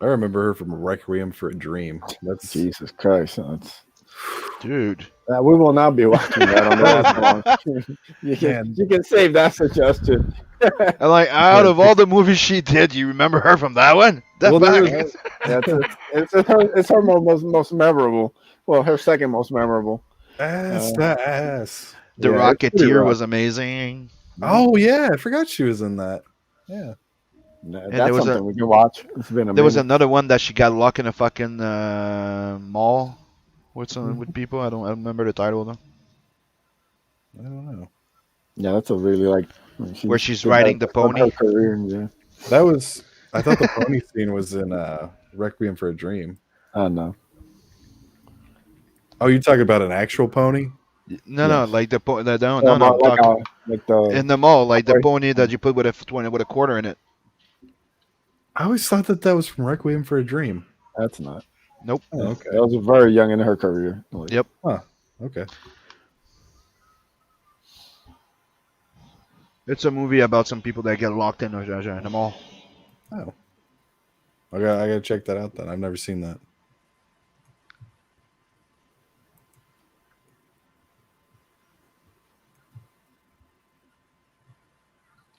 remember her from Requiem for a Dream. That's Jesus Christ. Dude. We will not be watching that on the you can save that suggestion. And out of all the movies she did, you remember her from that one? It's her most memorable. Well, her second most memorable. Ass. The Rocketeer was amazing. Oh yeah, I forgot she was in that. Yeah. That's something we can watch. It's been amazing. There was another one that she got locked in a fucking mall with people. I don't remember the title though. I don't know. Yeah, that's a really where she's riding the pony. Her career, yeah. I thought the pony scene was in Requiem for a Dream. No. Oh, you talking about an actual pony? No, like the pony. I'm talking in the mall, like the pony that you put with a quarter in it. I always thought that was from Requiem for a Dream. That's not. Nope. Oh, okay. That was very young in her career. Yep. Huh. Okay. It's a movie about some people that get locked in the mall. Oh. I gotta check that out then. I've never seen that.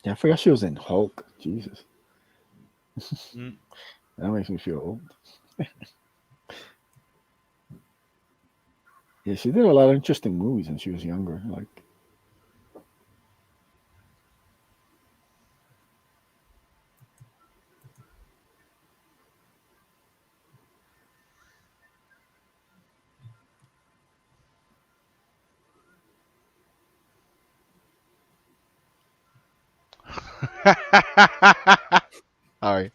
Yeah, I forgot she was in Hulk. Jesus. That makes me feel old. Yeah, she did a lot of interesting movies when she was younger. All right.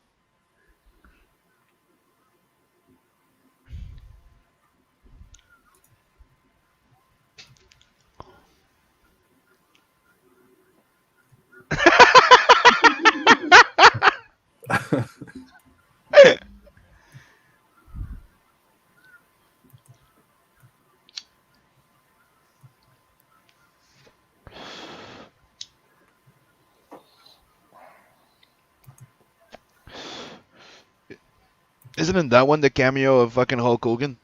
Isn't in that one the cameo of fucking Hulk Hogan?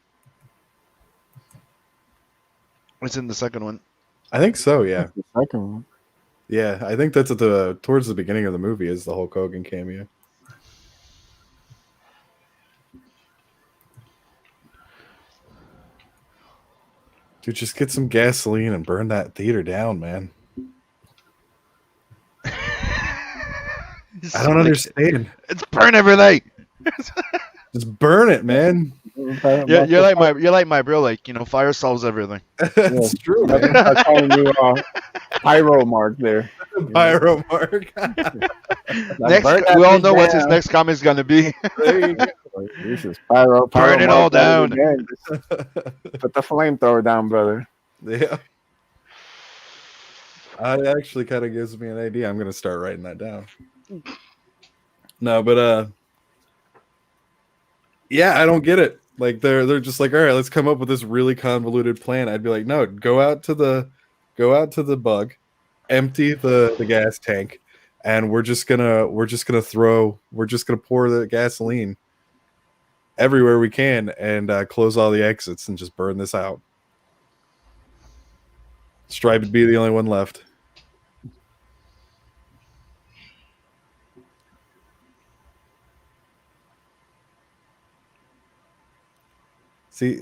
It's in the second one. I think so. Yeah. The second one. Yeah, I think that's at the towards the beginning of the movie is the Hulk Hogan cameo. Dude, just get some gasoline and burn that theater down, man. I don't understand. It's burn everything. Just burn it, man. Yeah, you're like my bro. Like, you know, fire solves everything. That's true, man. I'm calling you Pyro Mark there. Pyro Mark. Next, we all know what his next comment is gonna be. There you go. This is Pyro. Burn it all down. Put the flamethrower down, brother. Yeah. It actually kind of gives me an idea. I'm gonna start writing that down. No, but yeah, I don't get it. Like they're just like, all right, let's come up with this really convoluted plan. I'd be like, no, go out to the bug, empty the gas tank, and we're just gonna pour the gasoline everywhere we can and close all the exits and just burn this out. Stripe would be the only one left. See,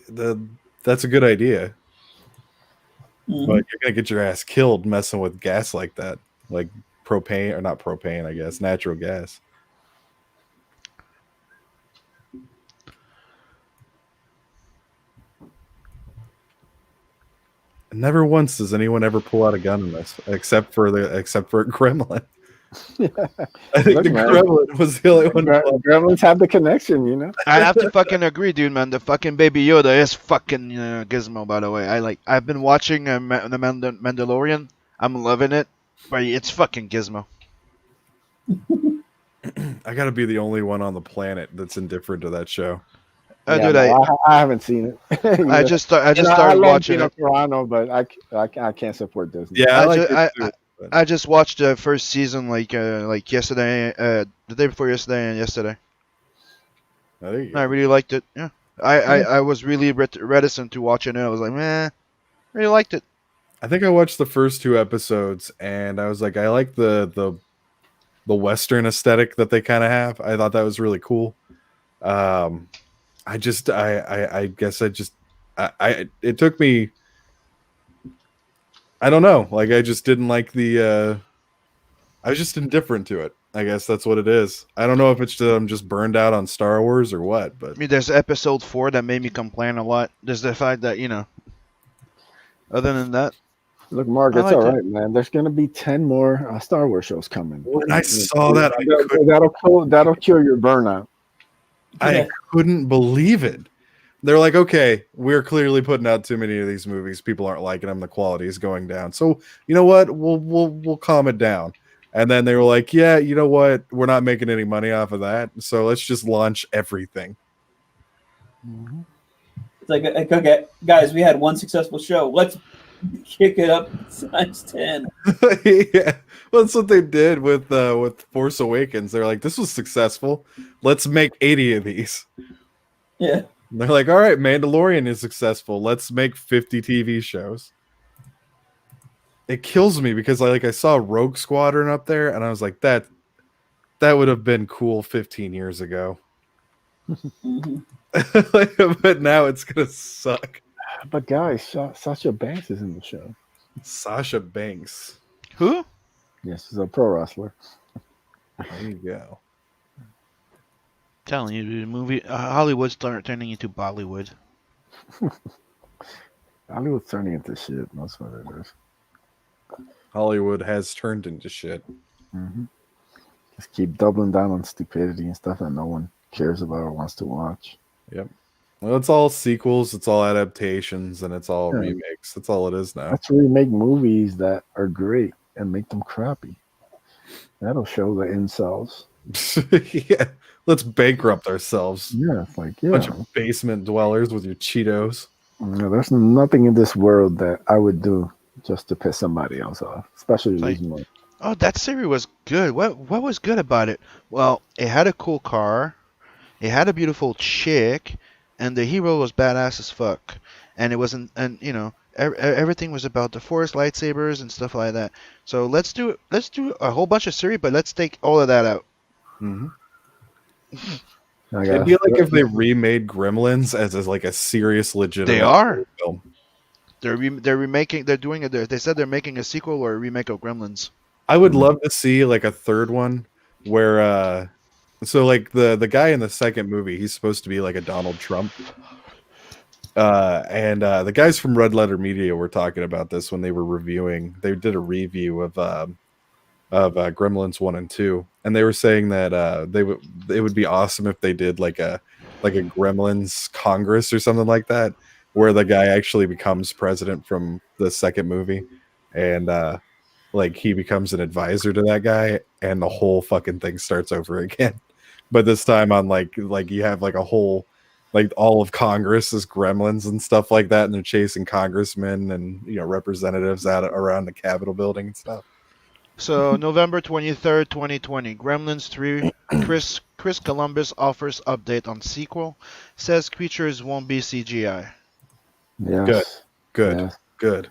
that's a good idea. Mhm. But you're gonna get your ass killed messing with gas like that, like propane or not propane, I guess, natural gas. Never once does anyone ever pull out a gun in this, except for Gremlin. I think the Gremlin was the only one. Gremlins have the connection, you know. I have to fucking agree, dude, man. The fucking Baby Yoda is fucking Gizmo, by the way. I've been watching the Mandalorian. I'm loving it, but it's fucking Gizmo. I gotta be the only one on the planet that's indifferent to that show. Yeah, Dude, I haven't seen it. I just started love watching Gina it. Carano, but I can't support Disney. Yeah, I just watched the first season like yesterday, the day before yesterday, and yesterday. Oh, there you go. I really liked it. Yeah, I was really reticent to watching it. I was like, man, really liked it. I think I watched the first 2 episodes, and I was like, I like the Western aesthetic that they kind of have. I thought that was really cool. I guess it took me. I don't know. Like, I just didn't like I was just indifferent to it. I guess that's what it is. I don't know if it's I'm just burned out on Star Wars or what, but I mean, there's episode 4 that made me complain a lot. There's the fact that, you know, other than that, Look, Mark, I it's liked all it. right, man. There's gonna be 10 more Star Wars shows coming. when I saw that, That'll cure your burnout. I couldn't believe it. They're like, okay, we're clearly putting out too many of these movies. People aren't liking them. The quality is going down. So you know what? We'll calm it down. And then they were like, yeah, you know what? We're not making any money off of that. So let's just launch everything. Mm-hmm. It's like, okay, guys, we had one successful show. Let's kick it up times 10. Yeah, well, that's what they did with Force Awakens. They're like, this was successful. Let's make 80 of these. Yeah. And they're like, all right, Mandalorian is successful. Let's make 50 TV shows. It kills me because I saw Rogue Squadron up there, and I was like, that would have been cool 15 years ago. Mm-hmm. But now it's gonna suck. But guys, Sasha Banks is in the show. Sasha Banks. who? Yes, she's a pro wrestler. There you go. Telling you, the movie Hollywood's turning into Bollywood. Hollywood's turning into shit. That's what it is. Hollywood has turned into shit. Mm-hmm. Just keep doubling down on stupidity and stuff that no one cares about or wants to watch. Yep. Well, it's all sequels, it's all adaptations, and it's all Yeah. remakes. That's all it is now. Let's remake movies that are great and make them crappy. That'll show the incels. Yeah, let's bankrupt ourselves. Yeah, it's like, Bunch yeah. of basement dwellers with your Cheetos. There's nothing in this world that I would do just to piss somebody else off, especially Like, losing money. oh, that series was good. What was good about it? Well, it had a cool car, it had a beautiful chick, and the hero was badass as fuck. And it wasn't, and you know, everything was about the Force lightsabers and stuff like that. So let's do a whole bunch of series, but let's take all of that out. Mm-hmm. I It'd be like if they remade Gremlins as like a serious, legitimate They are. film. They're remaking. They're doing it. They said they're making a sequel or a remake of Gremlins. I would love to see like a third one where so like the guy in the second movie, he's supposed to be like a Donald Trump. And the guys from Red Letter Media were talking about this when they were reviewing. They did a review of Gremlins 1 and 2, and they were saying that it would be awesome if they did like a Gremlins Congress or something like that, where the guy actually becomes president from the second movie, and like he becomes an advisor to that guy, and the whole fucking thing starts over again. But this time on like you have like a whole, like all of Congress is gremlins and stuff like that, and they're chasing congressmen and, you know, representatives out around the Capitol building and stuff. So November 23rd, 2020, Gremlins 3. Chris Columbus offers update on sequel. Says creatures won't be CGI. Yes. Good. Yes. Good.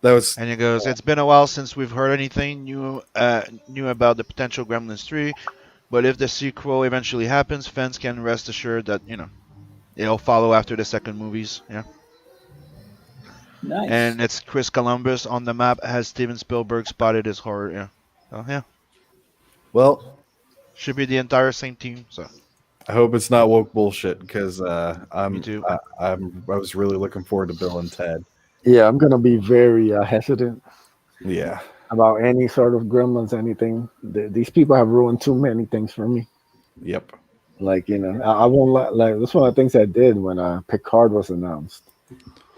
That was. And he goes, it's been a while since we've heard anything new about the potential Gremlins 3, but if the sequel eventually happens, fans can rest assured that, you know, it'll follow after the second movies. Yeah. Nice. And it's Chris Columbus on the map. Has Steven Spielberg spotted his horror? Yeah. So yeah, Well, should be the entire same team. So I hope it's not woke bullshit, because Me too. I was really looking forward to Bill and Ted. Yeah, I'm gonna be very hesitant Yeah. about any sort of Gremlins, anything. These people have ruined too many things for me. Yep. Like, you know, I won't like. That's one of the things I did when Picard was announced.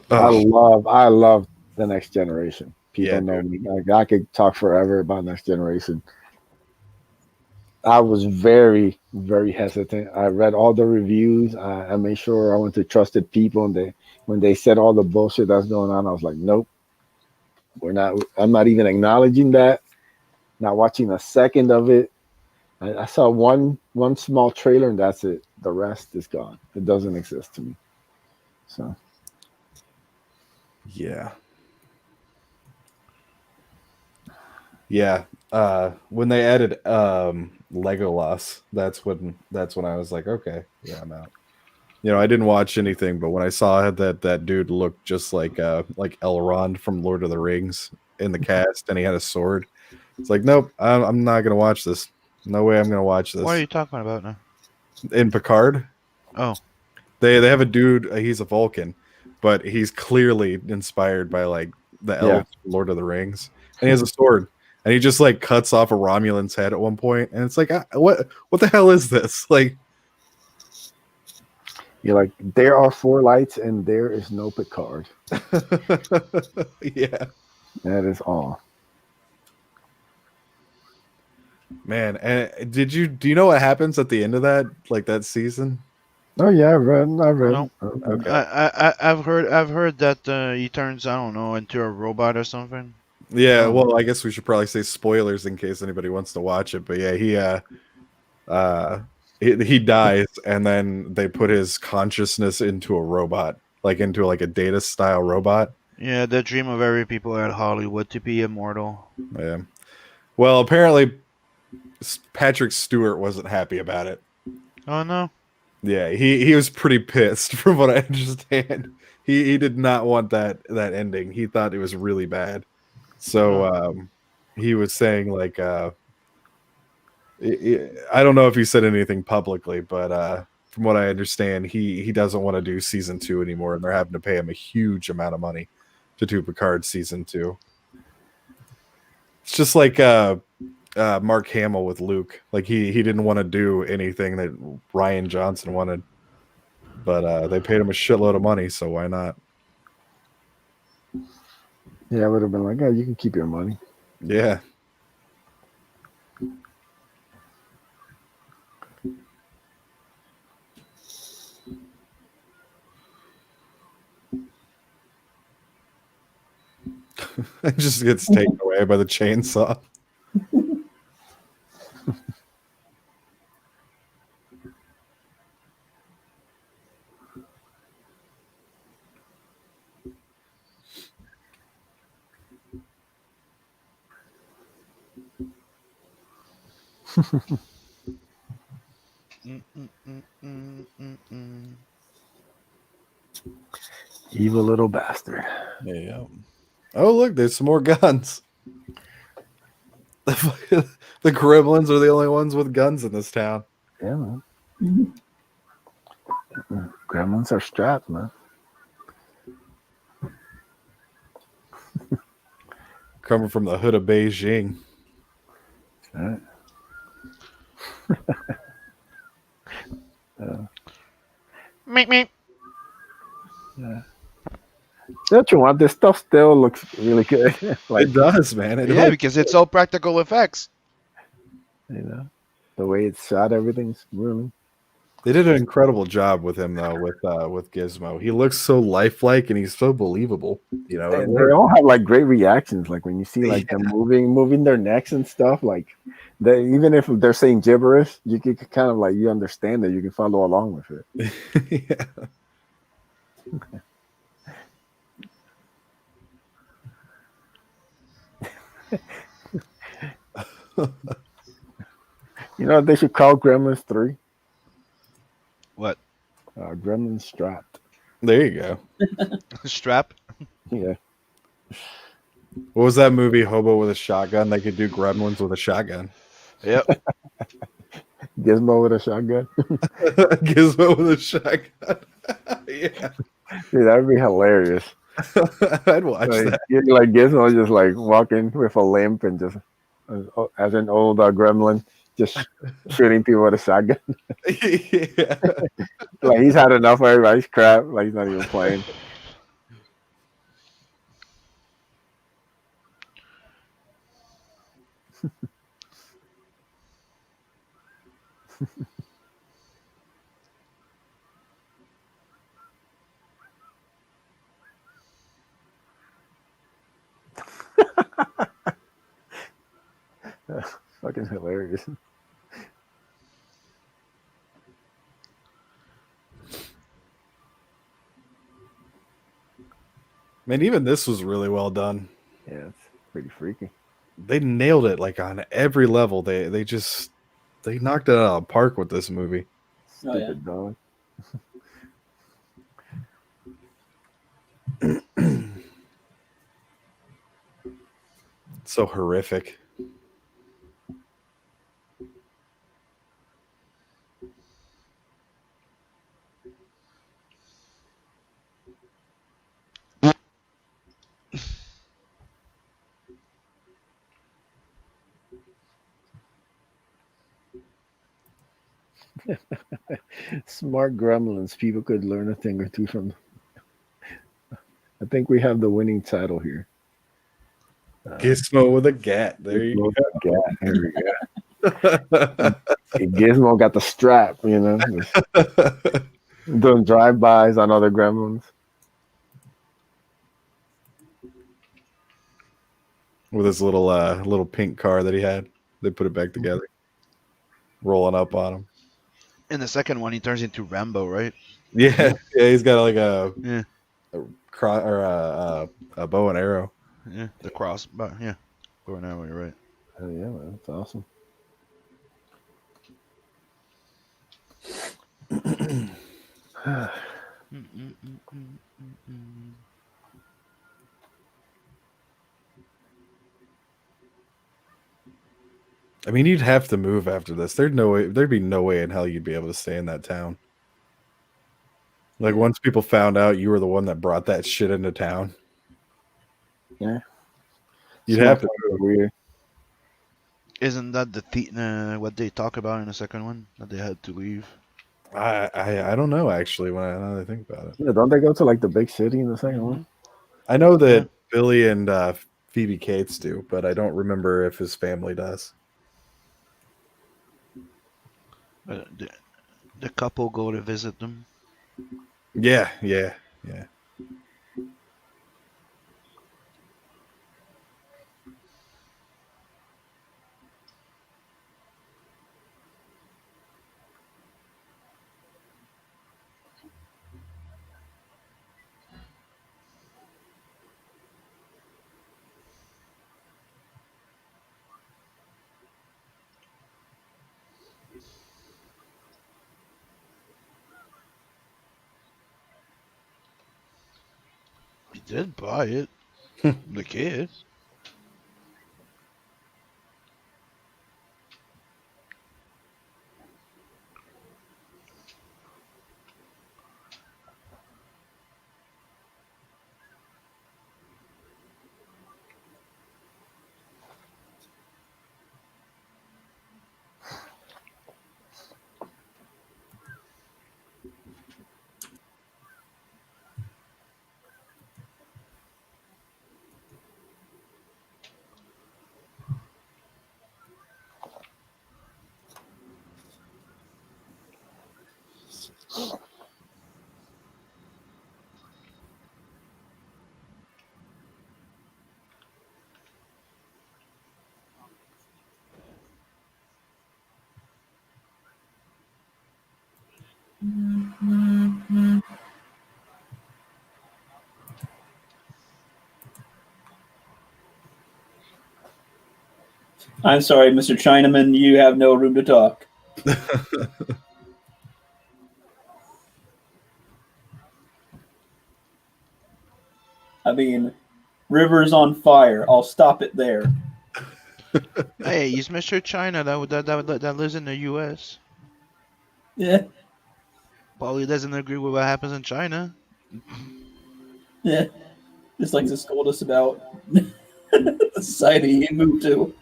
Oh, I love the Next Generation. People Yeah, know me. Like, I could talk forever about Next Generation. I was very, very hesitant. I read all the reviews. I made sure I went to trusted people, and when they said all the bullshit that's going on, I was like, nope, we're not. I'm not even acknowledging that. Not watching a second of it. I saw one small trailer, and that's it. The rest is gone. It doesn't exist to me. So. yeah. Yeah. When they added Legolas, that's when I was like, okay, yeah, I'm out. You know, I didn't watch anything, but when I saw that dude looked just like Elrond from Lord of the Rings in the cast, and he had a sword, it's like, nope, I'm not gonna watch this. No way, I'm gonna watch this. what are you talking about now? In Picard, Oh, they have a dude. He's a Vulcan, but he's clearly inspired by like the elves from Lord of the Rings, and he has a sword. And he just like cuts off a Romulan's head at one point, and it's like, what the hell is this? Like, You're like, there are 4 lights and there is no Picard. yeah, That is all. man. And do you know what happens at the end of that season? Oh yeah, I read. no. Okay. I've heard that he turns, I don't know, into a robot or something. Yeah, Oh. well, I guess we should probably say spoilers in case anybody wants to watch it. But yeah, he dies, and then they put his consciousness into a robot, like into like a Data style robot. Yeah, the dream of every people at Hollywood to be immortal. Yeah. Well, apparently Patrick Stewart wasn't happy about it. Oh no. Yeah, he was pretty pissed from what I understand. He did not want that ending. He thought it was really bad. So he was saying like I don't know if he said anything publicly, but from what I understand, he doesn't want to do season 2 anymore, and they're having to pay him a huge amount of money to do Picard season 2. It's just like Mark Hamill with Luke. Like he didn't want to do anything that Ryan Johnson wanted, but they paid him a shitload of money, so why not? Yeah, I would have been like, oh, you can keep your money. Yeah. It just gets taken away by the chainsaw. Evil little bastard. Yeah. Oh, look, there's some more guns. The Gremlins are the only ones with guns in this town. Yeah, man. Gremlins are strapped, man. Coming from the hood of Beijing. All right. Meep, meep. Yeah. Don't you want this stuff? Still looks really good. It does, man. Yeah, because it's all practical effects. You know, the way it's shot, everything's really. They did an incredible job with him though, with Gizmo. He looks so lifelike and he's so believable. You know, They all have like great reactions. Like when you see like them moving their necks and stuff. Like they, even if they're saying gibberish, you can kind of like you understand it. You can follow along with it. Yeah. You know what they should call Gremlins 3? What? Gremlins Strapped. There you go. Strap? Yeah. What was that movie, Hobo with a Shotgun? They could do Gremlins with a shotgun. Yep. Gizmo with a shotgun. Gizmo with a shotgun. Yeah. Dude, that would be hilarious. I'd watch that. Like Gizmo just like walking with a limp and just as an old gremlin, just shooting people with a shotgun. Yeah. Like he's had enough of everybody's crap. Like he's not even playing. Fucking hilarious. Man, even this was really well done. Yeah, it's pretty freaky. They nailed it like on every level. They knocked it out of the park with this movie. Stupid dog. So horrific. Smart gremlins. People could learn a thing or two from. I think we have the winning title here. Gizmo with a gat. There you go. There we go. Gizmo got the strap, you know, doing drive-bys on other gremlins. With his little pink car that he had. They put it back together. Rolling up on him. In the second one, he turns into Rambo, right? Yeah, he's got like a bow and arrow. Yeah, the cross, but yeah, bow and arrow. You're right. Oh yeah, man, that's awesome. I mean, you'd have to move after this. There'd be no way in hell you'd be able to stay in that town. Like once people found out you were the one that brought that shit into town. Yeah. You'd have to move. Weird. Isn't that what they talk about in the second one? That they had to leave? I don't know actually now that I think about it. Yeah, don't they go to like the big city in the second one? I know that Billy and Phoebe Cates do, but I don't remember if his family does. The couple go to visit them. Yeah. did buy it. The kid. I'm sorry, Mr. Chinaman, you have no room to talk. I mean, River's on fire. I'll stop it there. Hey, he's Mr. China that lives in the U.S. Yeah, Probably doesn't agree with what happens in China. yeah. Just like to scold us about the society he moved to.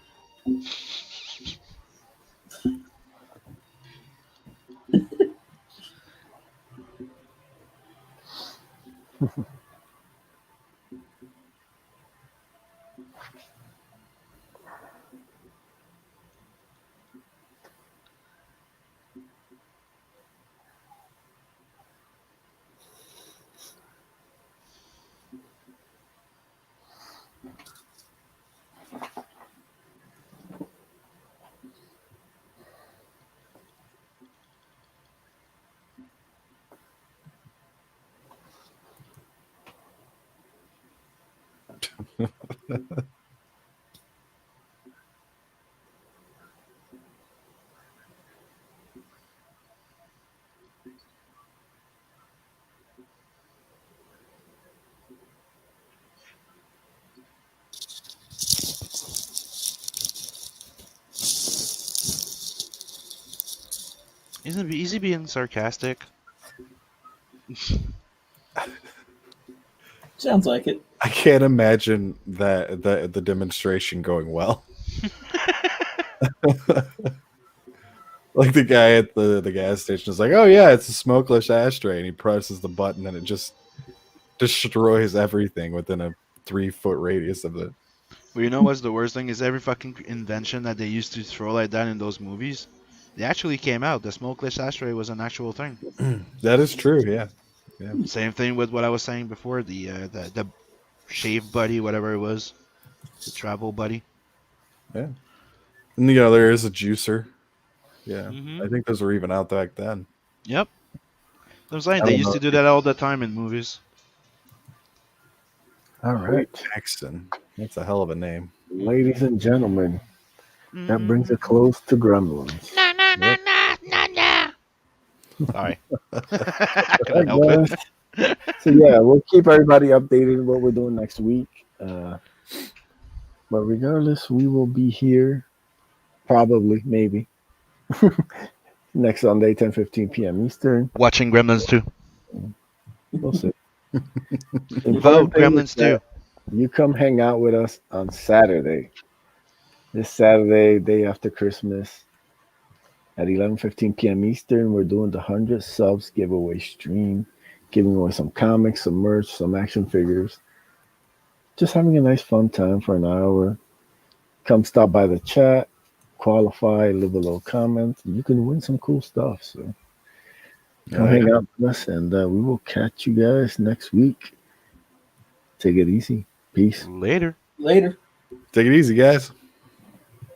Isn't it easy being sarcastic? Sounds like it. I can't imagine that the demonstration going well. Like the guy at the gas station is like, "Oh yeah, it's a smokeless ashtray," and he presses the button, and it just destroys everything within a 3-foot radius of it. Well, you know what's the worst thing is every fucking invention that they used to throw like that in those movies, they actually came out. The smokeless ashtray was an actual thing. That is true. Yeah. Same thing with what I was saying before. The shave buddy, whatever it was, the travel buddy. Yeah. And there is a juicer. Yeah. Mm-hmm. I think those were even out back then. Yep. I'm saying I they don't used know. to do that all the time in movies. All right, Jackson. That's a hell of a name. ladies and gentlemen, that brings a Mm-hmm. close to Gremlins. Sorry. All Couldn't right, help guys. it. So yeah, we'll keep everybody updated what we're doing next week. But regardless, we will be here probably, maybe next Sunday, 10:15 p.m. Eastern. Watching Gremlins 2. We'll see. Vote Important thing is Gremlins 2. that you come hang out with us on Saturday. This Saturday, day after Christmas, at 11:15 p.m. Eastern, we're doing the 100 subs giveaway stream, giving away some comics, some merch, some action figures. Just having a nice fun time for an hour. Come stop by the chat, qualify, leave a little comment, and you can win some cool stuff. So come hang out with us, and we will catch you guys next week. Take it easy. Peace. Later. Later. Take it easy, guys.